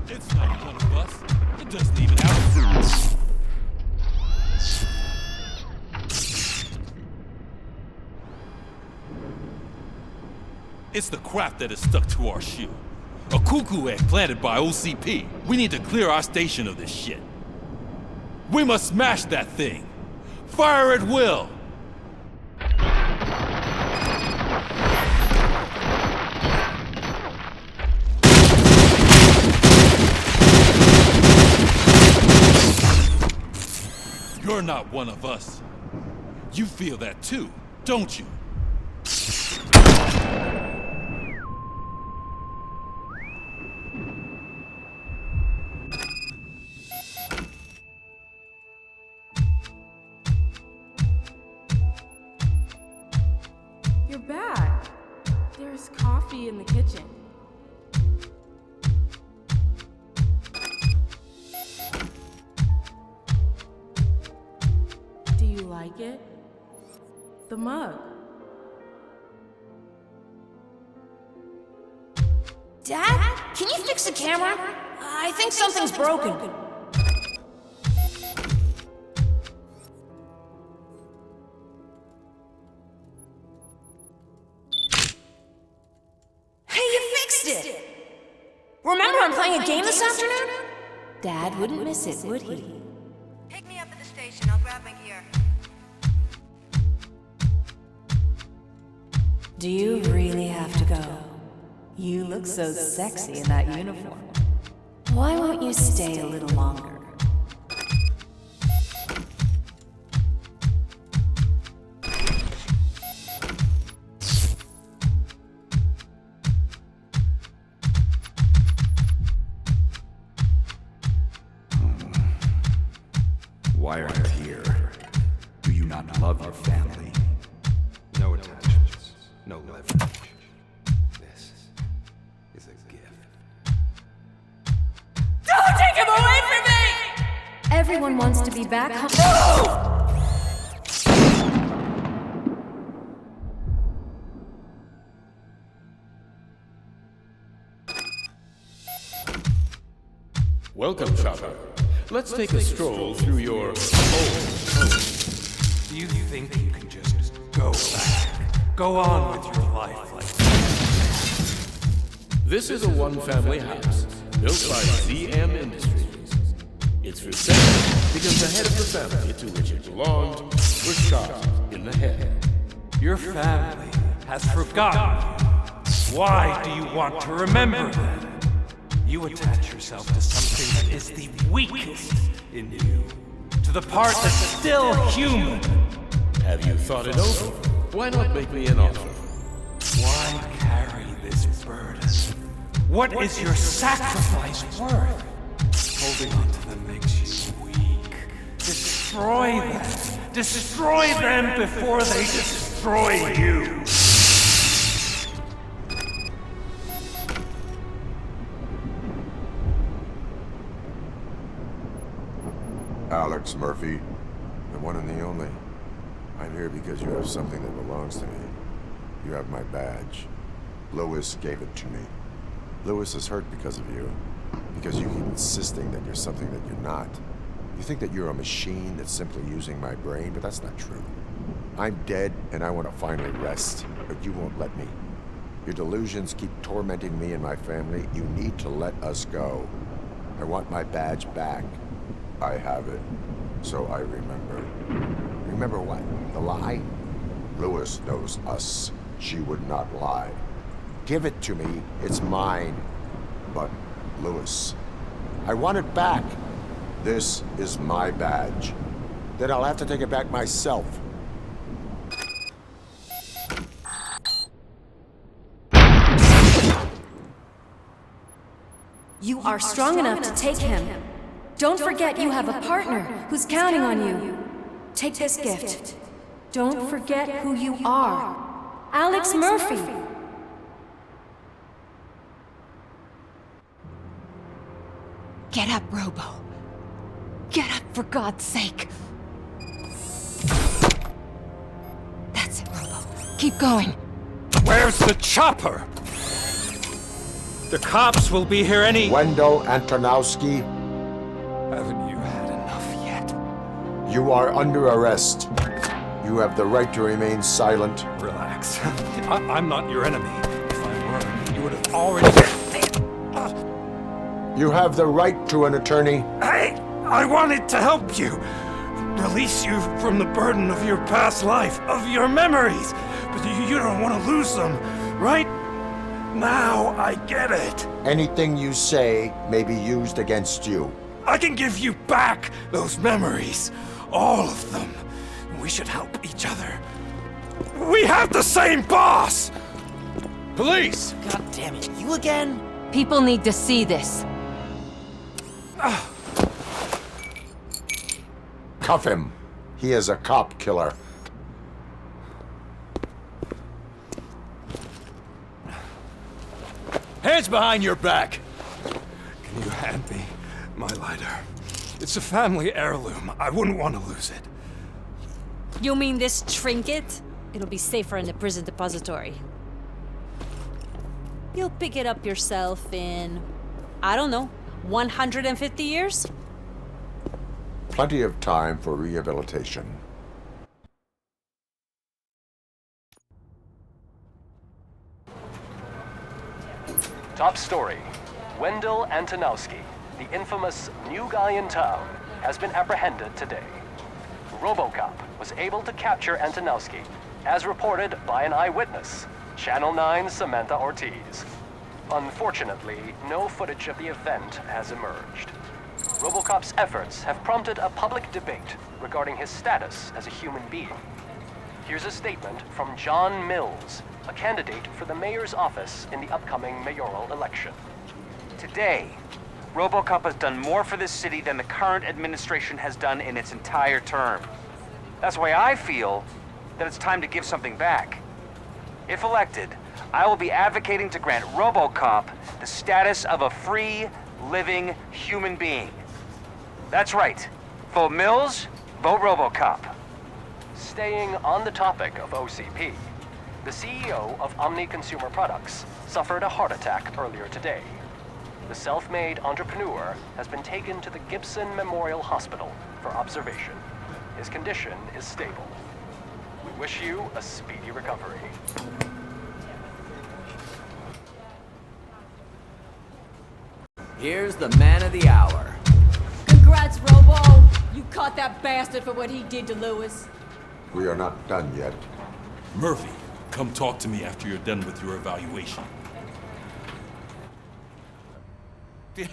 Speaker 26: It's not one of us. It doesn't even have a It's the crap that is stuck to our shoe. A cuckoo egg planted by OCP. We need to clear our station of this shit. We must smash that thing. Fire at will. You're not one of us. You feel that too, don't you?
Speaker 6: You're back. There's coffee in the kitchen. Do you like it? The mug.
Speaker 14: Dad, can you fix the camera? I think something's broken. Hey, you fixed it! Remember I'm playing a game this afternoon? Dad wouldn't miss it, would he?
Speaker 7: Pick me up at the station. I'll grab my gear.
Speaker 16: Do you really have to go? You look so sexy in that uniform. Why won't you stay a little longer?
Speaker 8: Why are you here? Do you not love your family? No attachments, no leverage. This is a gift.
Speaker 14: Don't take him away from me!
Speaker 16: Everyone wants to be back home.
Speaker 9: Welcome, Chopper. Let's take a stroll through your old home.
Speaker 8: Do you think you can just go back? Go on with your life like this?
Speaker 9: This is a one-family house built by ZM Industries. It's for sale because the head of the family to which it belonged was shot in the head.
Speaker 8: Your family has forgotten you. Why do you want to remember that? You attach yourself to something that is the weakest in you, to the part that's still human.
Speaker 9: Have you thought it over? Why not make me an offer?
Speaker 8: Why carry this burden? What is your sacrifice worth? Holding on to them makes you weak. Destroy them. Destroy them before they destroy you.
Speaker 3: Alex Murphy, the one and the only. I'm here because you have something that belongs to me. You have my badge. Lewis gave it to me. Lewis is hurt because of you. Because you keep insisting that you're something that you're not. You think that you're a machine that's simply using my brain, but that's not true. I'm dead, and I want to finally rest, but you won't let me. Your delusions keep tormenting me and my family. You need to let us go. I want my badge back. I have it, so I remember. Remember what? The lie? Lewis knows us. She would not lie. Give it to me. It's mine. But, Lewis, I want it back. This is my badge. Then I'll have to take it back myself.
Speaker 14: You are strong enough to take him. Don't forget you have a partner who's counting on you. Take this gift. Don't forget who you are. Alex Murphy.
Speaker 10: Get up, Robo. Get up, for God's sake. That's it, Robo. Keep going.
Speaker 8: Where's the chopper? The cops will be here any...
Speaker 3: Wendell Antonowski.
Speaker 8: Haven't you had enough yet?
Speaker 3: You are under arrest. You have the right to remain silent.
Speaker 8: Relax. I'm not your enemy. If I were, you would have already...
Speaker 3: You have the right to an attorney.
Speaker 8: I wanted to help you. Release you from the burden of your past life, of your memories. But you don't want to lose them, right? Now I get it.
Speaker 3: Anything you say may be used against you.
Speaker 8: I can give you back those memories. All of them. We should help each other. We have the same boss!
Speaker 26: Police!
Speaker 1: God damn it, you again?
Speaker 14: People need to see this.
Speaker 3: Cuff him. He is a cop killer.
Speaker 2: hands behind your back!
Speaker 8: Can you hand me my lighter? It's a family heirloom. I wouldn't want to lose it.
Speaker 11: You mean this trinket? It'll be safer in the prison depository. You'll pick it up yourself in, I don't know, 150 years?
Speaker 3: Plenty of time for rehabilitation.
Speaker 15: Top story. Wendell Antonowski, the infamous new guy in town, has been apprehended today. Robocop was able to capture Antonowski, as reported by an eyewitness, Channel 9's Samantha Ortiz. Unfortunately, no footage of the event has emerged. Robocop's efforts have prompted a public debate regarding his status as a human being. Here's a statement from John Mills, a candidate for the mayor's office in the upcoming mayoral election.
Speaker 18: Today, Robocop has done more for this city than the current administration has done in its entire term. That's why I feel that it's time to give something back. If elected, I will be advocating to grant Robocop the status of a free, living human being. That's right. Vote Mills, vote Robocop.
Speaker 15: Staying on the topic of OCP, the CEO of Omni Consumer Products suffered a heart attack earlier today. The self-made entrepreneur has been taken to the Gibson Memorial Hospital for observation. His condition is stable. We wish you a speedy recovery.
Speaker 17: Here's the man of the hour.
Speaker 11: Congrats, Robo! You caught that bastard for what he did to Lewis.
Speaker 3: We are not done yet.
Speaker 26: Murphy, come talk to me after you're done with your evaluation.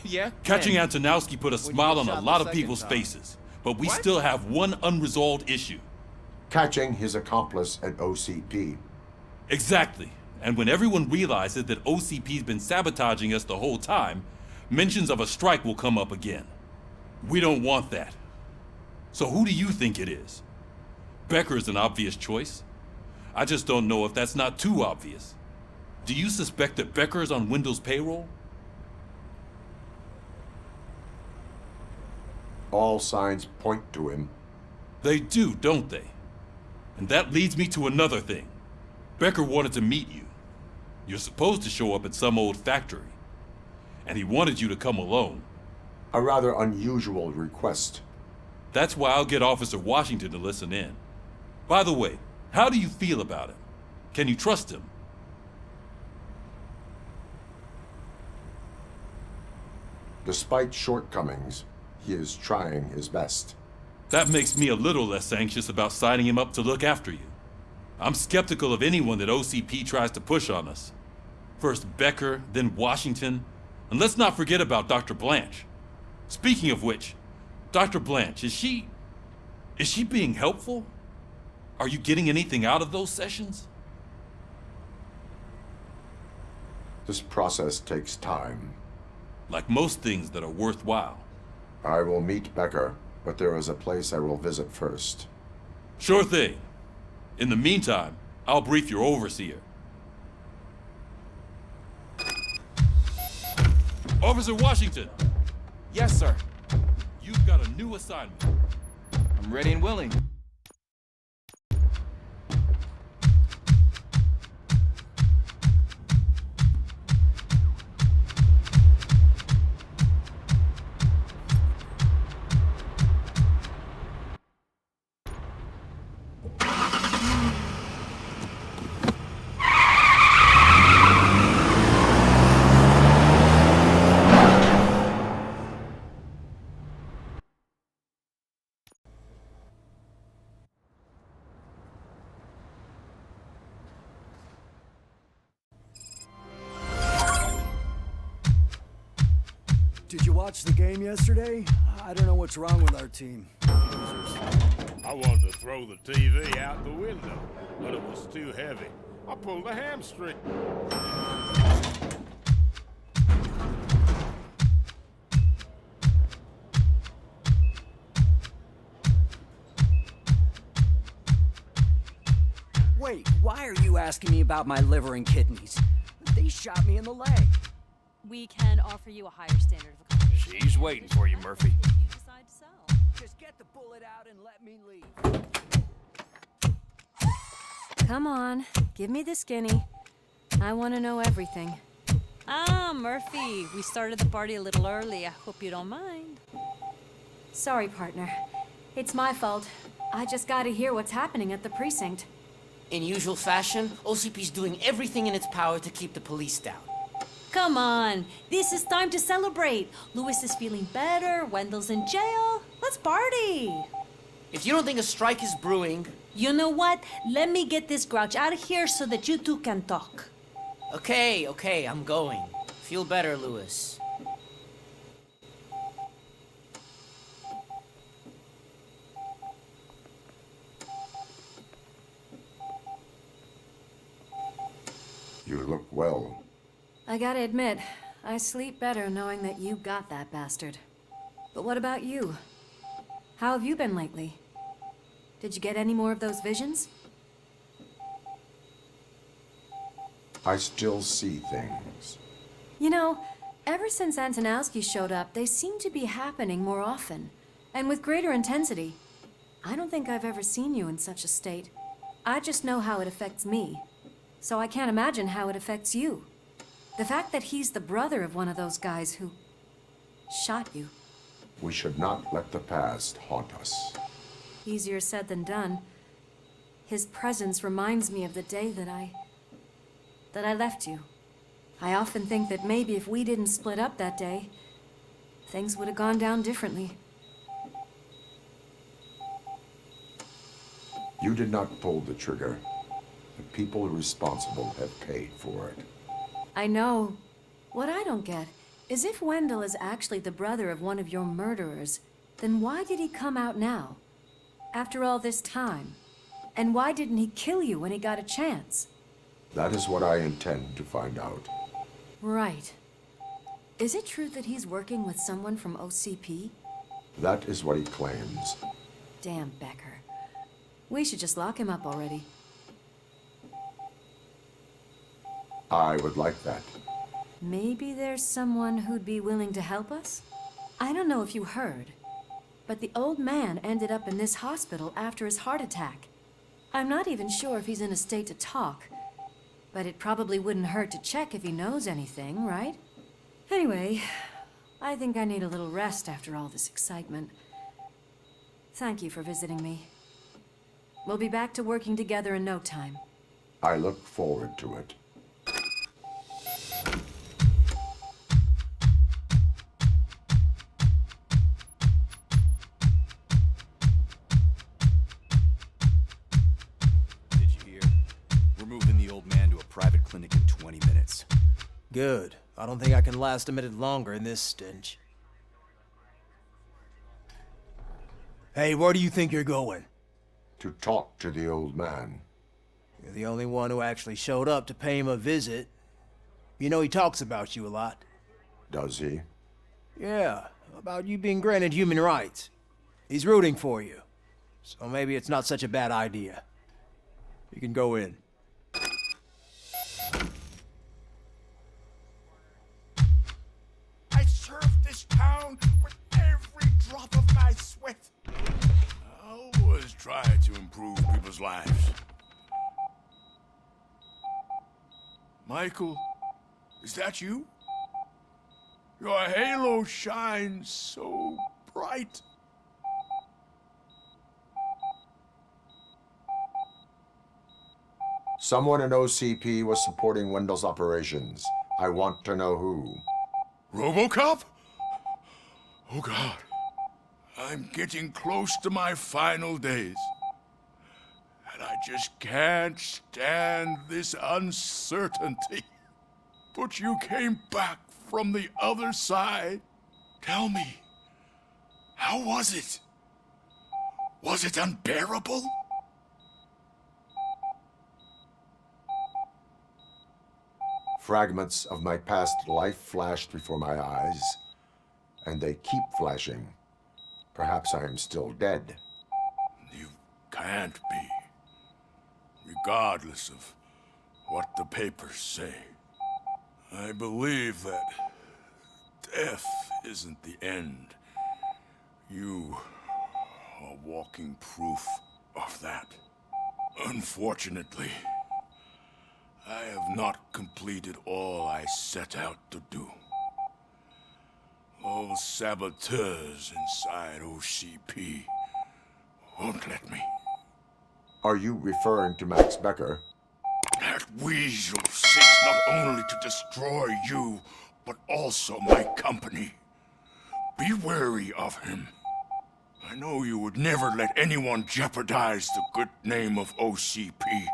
Speaker 2: Yeah?
Speaker 26: Catching Antonowski put a smile on a lot of people's faces, but we still have one unresolved issue.
Speaker 3: Catching his accomplice at OCP.
Speaker 26: Exactly. And when everyone realizes that OCP's been sabotaging us the whole time, mentions of a strike will come up again. We don't want that. So who do you think it is? Becker is an obvious choice. I just don't know if that's not too obvious. Do you suspect that Becker is on Wendell's payroll?
Speaker 3: All signs point to him.
Speaker 26: They do, don't they? And that leads me to another thing. Becker wanted to meet you. You're supposed to show up at some old factory. And he wanted you to come alone.
Speaker 3: A rather unusual request.
Speaker 26: That's why I'll get Officer Washington to listen in. By the way, how do you feel about him? Can you trust him?
Speaker 3: Despite shortcomings, he is trying his best.
Speaker 26: That makes me a little less anxious about signing him up to look after you. I'm skeptical of anyone that OCP tries to push on us. First Becker, then Washington, and let's not forget about Dr. Blanche. Speaking of which, Dr. Blanche, is she being helpful? Are you getting anything out of those sessions?
Speaker 3: This process takes time.
Speaker 26: Like most things that are worthwhile.
Speaker 3: I will meet Becker, but there is a place I will visit first.
Speaker 26: Sure thing. In the meantime, I'll brief your overseer. Officer Washington!
Speaker 2: Yes, sir.
Speaker 26: You've got a new assignment.
Speaker 2: I'm ready and willing.
Speaker 5: Did you watch the game yesterday? I don't know what's wrong with our team.
Speaker 12: I wanted to throw the TV out the window, but it was too heavy. I pulled a hamstring.
Speaker 17: Wait, why are you asking me about my liver and kidneys? They shot me in the leg.
Speaker 11: we can offer you a higher standard of accommodation.
Speaker 18: She's waiting for you, Murphy.
Speaker 11: If you decide to sell.
Speaker 5: Just get the bullet out and let me leave.
Speaker 14: Come on, give me the skinny. I want to know everything.
Speaker 11: Ah, Murphy, we started the party a little early. I hope you don't mind.
Speaker 14: Sorry, partner. It's my fault. I just gotta hear what's happening at the precinct.
Speaker 1: In usual fashion, OCP's doing everything in its power to keep the police down.
Speaker 11: Come on, this is time to celebrate. Lewis is feeling better, Wendell's in jail. Let's party.
Speaker 1: If you don't think a strike is brewing...
Speaker 11: You know what? Let me get this grouch out of here so that you two can talk.
Speaker 1: Okay, I'm going. Feel better, Lewis.
Speaker 3: You look well.
Speaker 14: I gotta admit, I sleep better knowing that you got that bastard. But what about you? How have you been lately? Did you get any more of those visions?
Speaker 3: I still see things.
Speaker 14: You know, ever since Antonowski showed up, they seem to be happening more often, and with greater intensity. I don't think I've ever seen you in such a state. I just know how it affects me, so I can't imagine how it affects you. The fact that he's the brother of one of those guys who shot you.
Speaker 3: We should not let the past haunt us.
Speaker 14: Easier said than done. His presence reminds me of the day that I left you. I often think that maybe if we didn't split up that day, things would have gone down differently.
Speaker 3: You did not pull the trigger. The people responsible have paid for it.
Speaker 14: I know. What I don't get is if Wendell is actually the brother of one of your murderers, then why did he come out now? After all this time? And why didn't he kill you when he got a chance?
Speaker 3: That is what I intend to find out.
Speaker 14: Right. Is it true that he's working with someone from OCP?
Speaker 3: That is what he claims.
Speaker 14: Damn Becker. We should just lock him up already.
Speaker 3: I would like that.
Speaker 14: Maybe there's someone who'd be willing to help us? I don't know if you heard, but the old man ended up in this hospital after his heart attack. I'm not even sure if he's in a state to talk, but it probably wouldn't hurt to check if he knows anything, right? Anyway, I think I need a little rest after all this excitement. Thank you for visiting me. We'll be back to working together in no time.
Speaker 3: I look forward to it.
Speaker 2: Did you hear? We're moving the old man to a private clinic in 20 minutes.
Speaker 5: Good. I don't think I can last a minute longer in this stench. Hey, where do you think you're going?
Speaker 3: To talk to the old man.
Speaker 5: You're the only one who actually showed up to pay him a visit. You know he talks about you a lot.
Speaker 3: Does he?
Speaker 5: Yeah, about you being granted human rights. He's rooting for you. So maybe it's not such a bad idea. You can go in.
Speaker 12: I served this town with every drop of my sweat. I always try to improve people's lives. Michael, is that you? Your halo shines so bright.
Speaker 3: Someone in OCP was supporting Wendell's operations. I want to know who.
Speaker 12: Robocop? Oh God. I'm getting close to my final days. And I just can't stand this uncertainty. But you came back from the other side. Tell me, how was it? Was it unbearable?
Speaker 3: Fragments of my past life flashed before my eyes, and they keep flashing. Perhaps I am still dead.
Speaker 12: You can't be, regardless of what the papers say. I believe that Death isn't the end. You are walking proof of that. Unfortunately, I have not completed all I set out to do. Those saboteurs inside OCP won't let me.
Speaker 3: Are you referring to Max Becker?
Speaker 12: That weasel seeks not only to destroy you, but also my company. Be wary of him. I know you would never let anyone jeopardize the good name of OCP.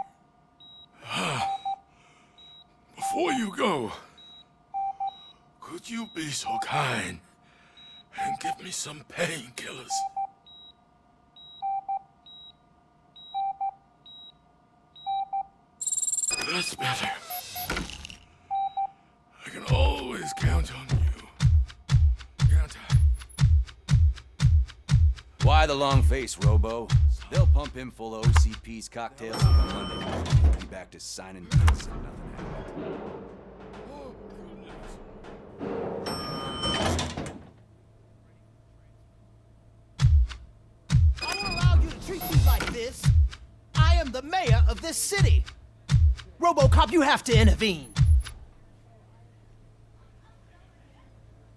Speaker 12: Before you go, could you be so kind and give me some painkillers? That's better. I can always count on you. Can't I?
Speaker 2: Why the long face, Robo? They'll pump him full of OCP's cocktails and come Monday. He'll be back to signing deals and nothing happened.
Speaker 1: I don't allow you to treat me like this. I am the mayor of this city. Robocop, you have to intervene.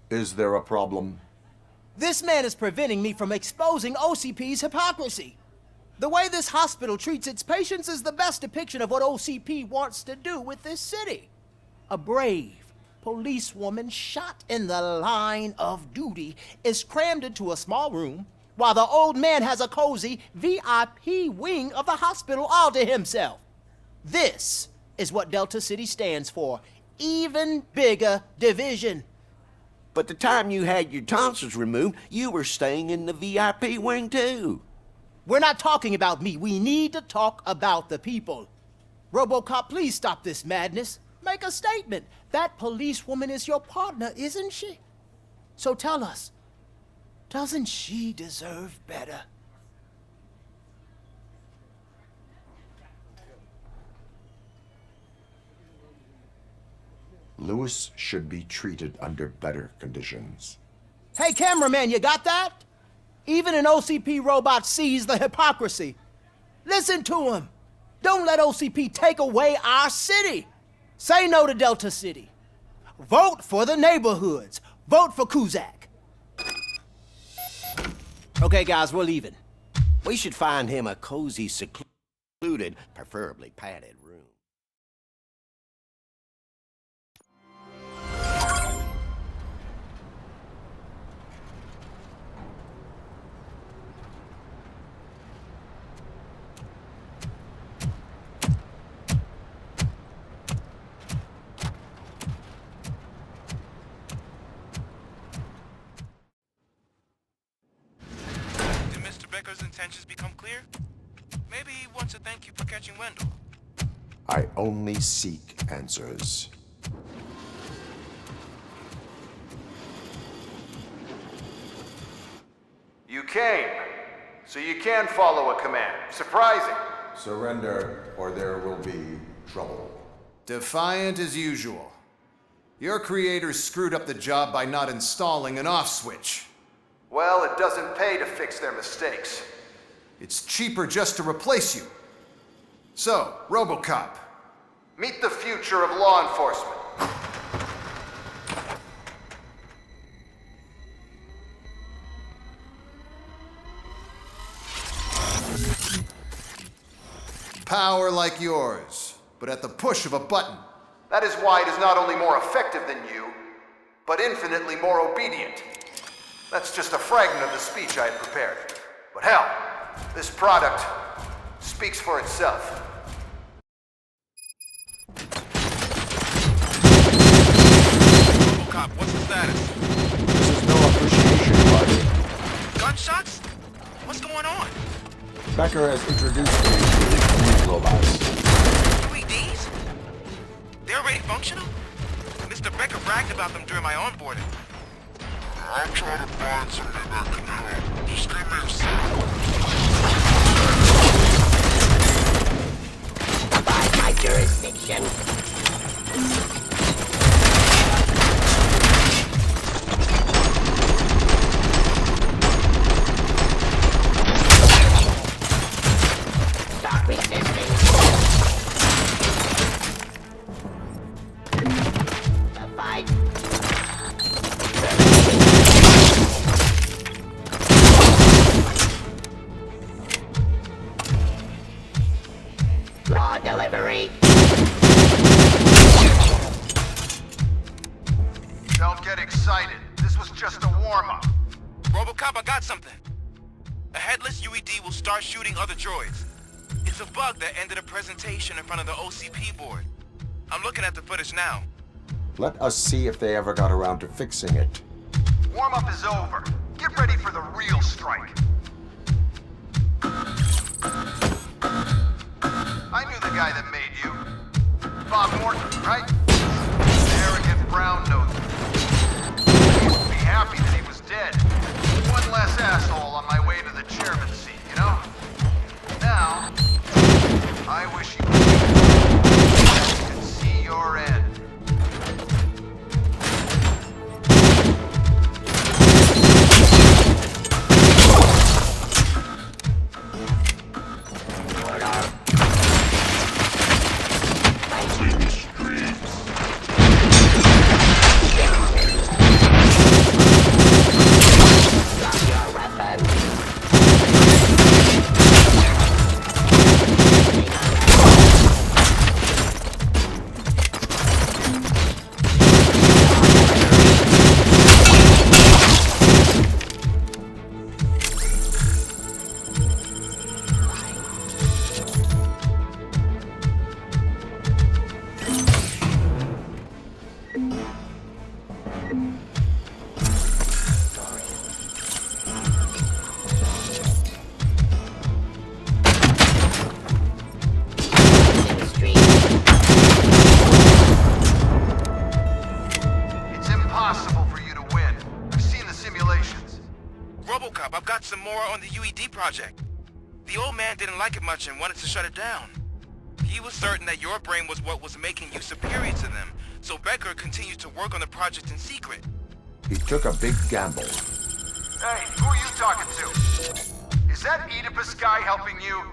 Speaker 3: Is there a problem?
Speaker 1: This man is preventing me from exposing OCP's hypocrisy. The way this hospital treats its patients is the best depiction of what OCP wants to do with this city. A brave policewoman shot in the line of duty is crammed into a small room while the old man has a cozy VIP wing of the hospital all to himself. This is what Delta City stands for. Even bigger division.
Speaker 4: But the time you had your tonsils removed, you were staying in the VIP wing too.
Speaker 1: We're not talking about me. We need to talk about the people. Robocop, please stop this madness. Make a statement. That policewoman is your partner, isn't she? So tell us, doesn't she deserve better?
Speaker 3: Lewis should be treated under better conditions.
Speaker 1: Hey, cameraman, you got that? Even an OCP robot sees the hypocrisy. Listen to him. Don't let OCP take away our city. Say no to Delta City. Vote for the neighborhoods. Vote for Kuzak. Okay, guys, we're leaving.
Speaker 4: We should find him a cozy, secluded, preferably padded room.
Speaker 13: Becker's intentions become clear? Maybe he wants to thank you for catching Wendell.
Speaker 3: I only seek answers.
Speaker 20: You came, so you can follow a command. Surprising.
Speaker 3: Surrender, or there will be trouble.
Speaker 20: Defiant as usual. Your creators screwed up the job by not installing an off switch. Well, it doesn't pay to fix their mistakes. It's cheaper just to replace you. So, Robocop, meet the future of law enforcement. Power like yours, but at the push of a button. That is why it is not only more effective than you, but infinitely more obedient. That's just a fragment of the speech I had prepared. But hell, this product speaks for itself.
Speaker 13: Robocop, what's the status?
Speaker 3: This is no appreciation party.
Speaker 13: Gunshots? What's going on?
Speaker 3: Becker has introduced me to these robots.
Speaker 13: UEDs? They're already functional? Mr. Becker bragged about them during my onboarding.
Speaker 25: I'll try to find something that can help. Just give me a second.
Speaker 21: By my jurisdiction.
Speaker 13: I got something. A headless UED will start shooting other droids. It's a bug that ended a presentation in front of the OCP board. I'm looking at the footage now.
Speaker 3: Let us see if they ever got around to fixing it.
Speaker 20: Warm-up is over. Get ready for the real strike. I knew the guy that made you. Bob Morton, right? Arrogant brown nose. I used to be happy that he was dead. One less asshole on my way to the chairman's seat, you know? Now, I wish you could see your end.
Speaker 13: Robocop, I've got some more on the UED project. The old man didn't like it much and wanted to shut it down. He was certain that your brain was what was making you superior to them, so Becker continued to work on the project in secret.
Speaker 3: He took a big gamble.
Speaker 20: Hey, who are you talking to? Is that Oedipus guy helping you?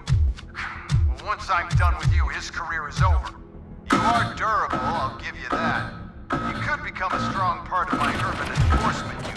Speaker 20: Well, once I'm done with you, his career is over. You are durable, I'll give you that. You could become a strong part of my urban enforcement unit.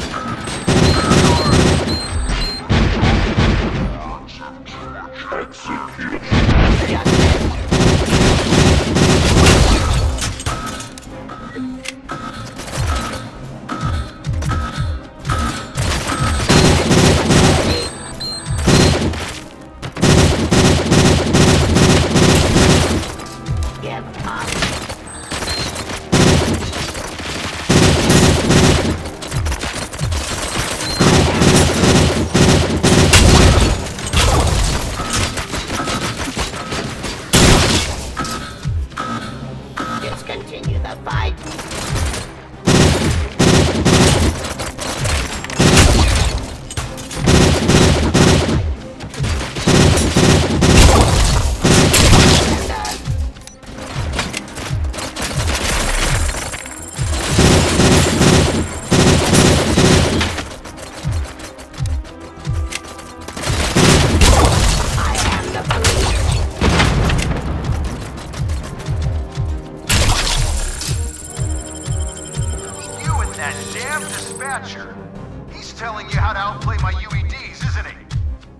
Speaker 20: He's telling you how to outplay my UEDs, isn't he?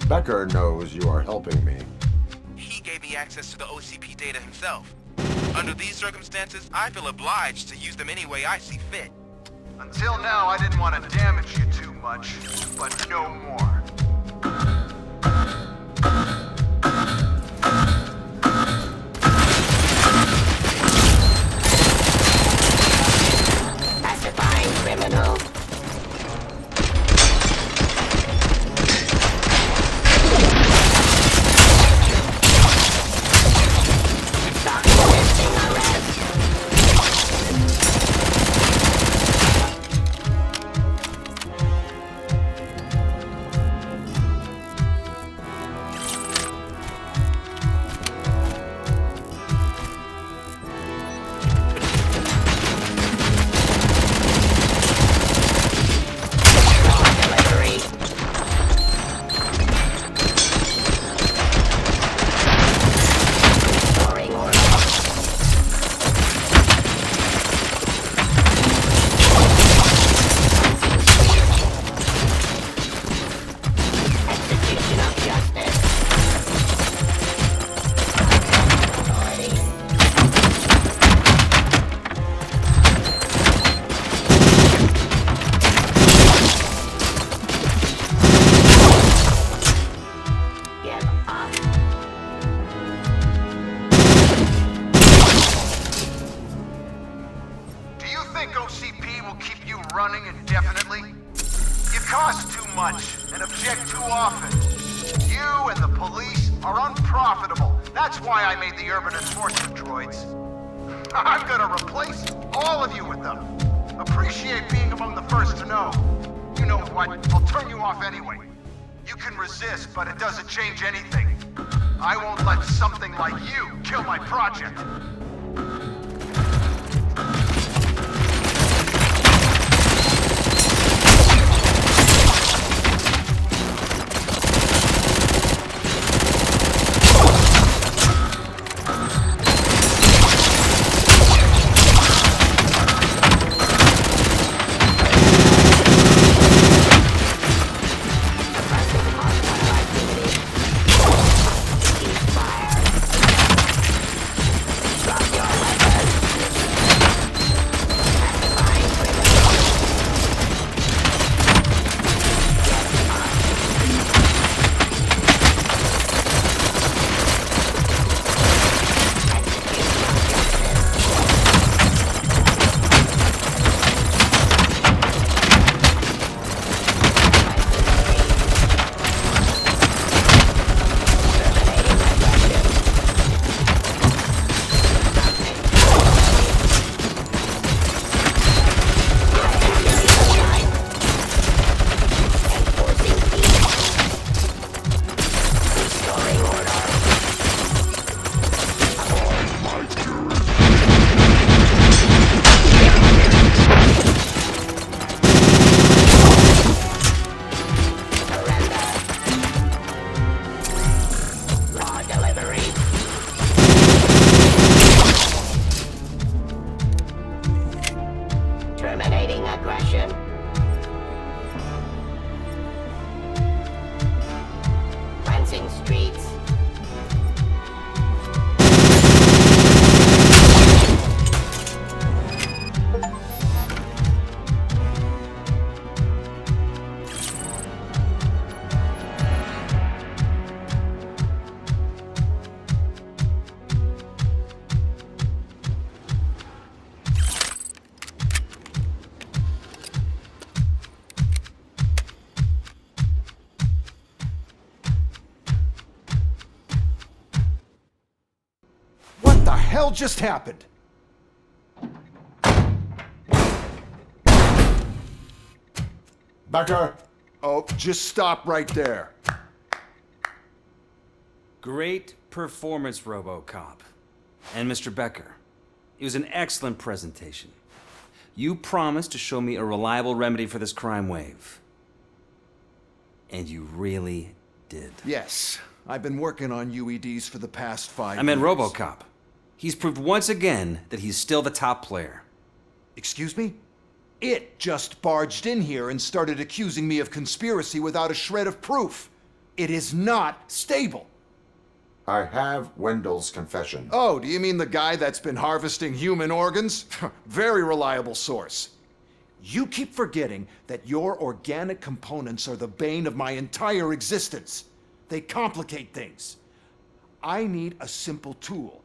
Speaker 3: Becker knows you are helping me.
Speaker 13: He gave me access to the OCP data himself. Under these circumstances, I feel obliged to use them any way I see fit.
Speaker 20: Until now, I didn't want to damage you too much, but no more.
Speaker 1: Pacifying criminal. Stop resisting arrest.
Speaker 20: think OCP will keep you running indefinitely? You cost too much and object too often. You and the police are unprofitable. That's why I made the urban enforcement droids. I'm gonna replace all of you with them. Appreciate being among the first to know. You know what? I'll turn you off anyway. You can resist, but it doesn't change anything. I won't let something like you kill my project.
Speaker 6: hell just happened?
Speaker 3: Becker!
Speaker 6: Oh, just stop right there.
Speaker 18: Great performance, Robocop. And Mr. Becker, it was an excellent presentation. You promised to show me a reliable remedy for this crime wave. And you really did.
Speaker 6: Yes, I've been working on UEDs for the past 5 years.
Speaker 18: I meant Robocop. He's proved once again that he's still the top player.
Speaker 6: Excuse me? It just barged in here and started accusing me of conspiracy without a shred of proof. It is not stable.
Speaker 3: I have Wendell's confession.
Speaker 6: Oh, do you mean the guy that's been harvesting human organs? Very reliable source. You keep forgetting that your organic components are the bane of my entire existence. They complicate things. I need a simple tool.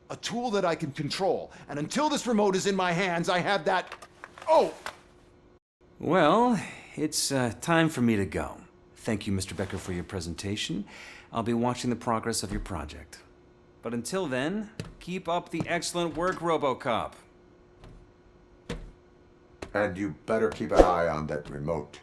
Speaker 6: A tool that I can control. And until this remote is in my hands, I have that... Oh!
Speaker 18: Well, it's time for me to go. Thank you, Mr. Becker, for your presentation. I'll be watching the progress of your project. But until then, keep up the excellent work, Robocop.
Speaker 3: And you better keep an eye on that remote.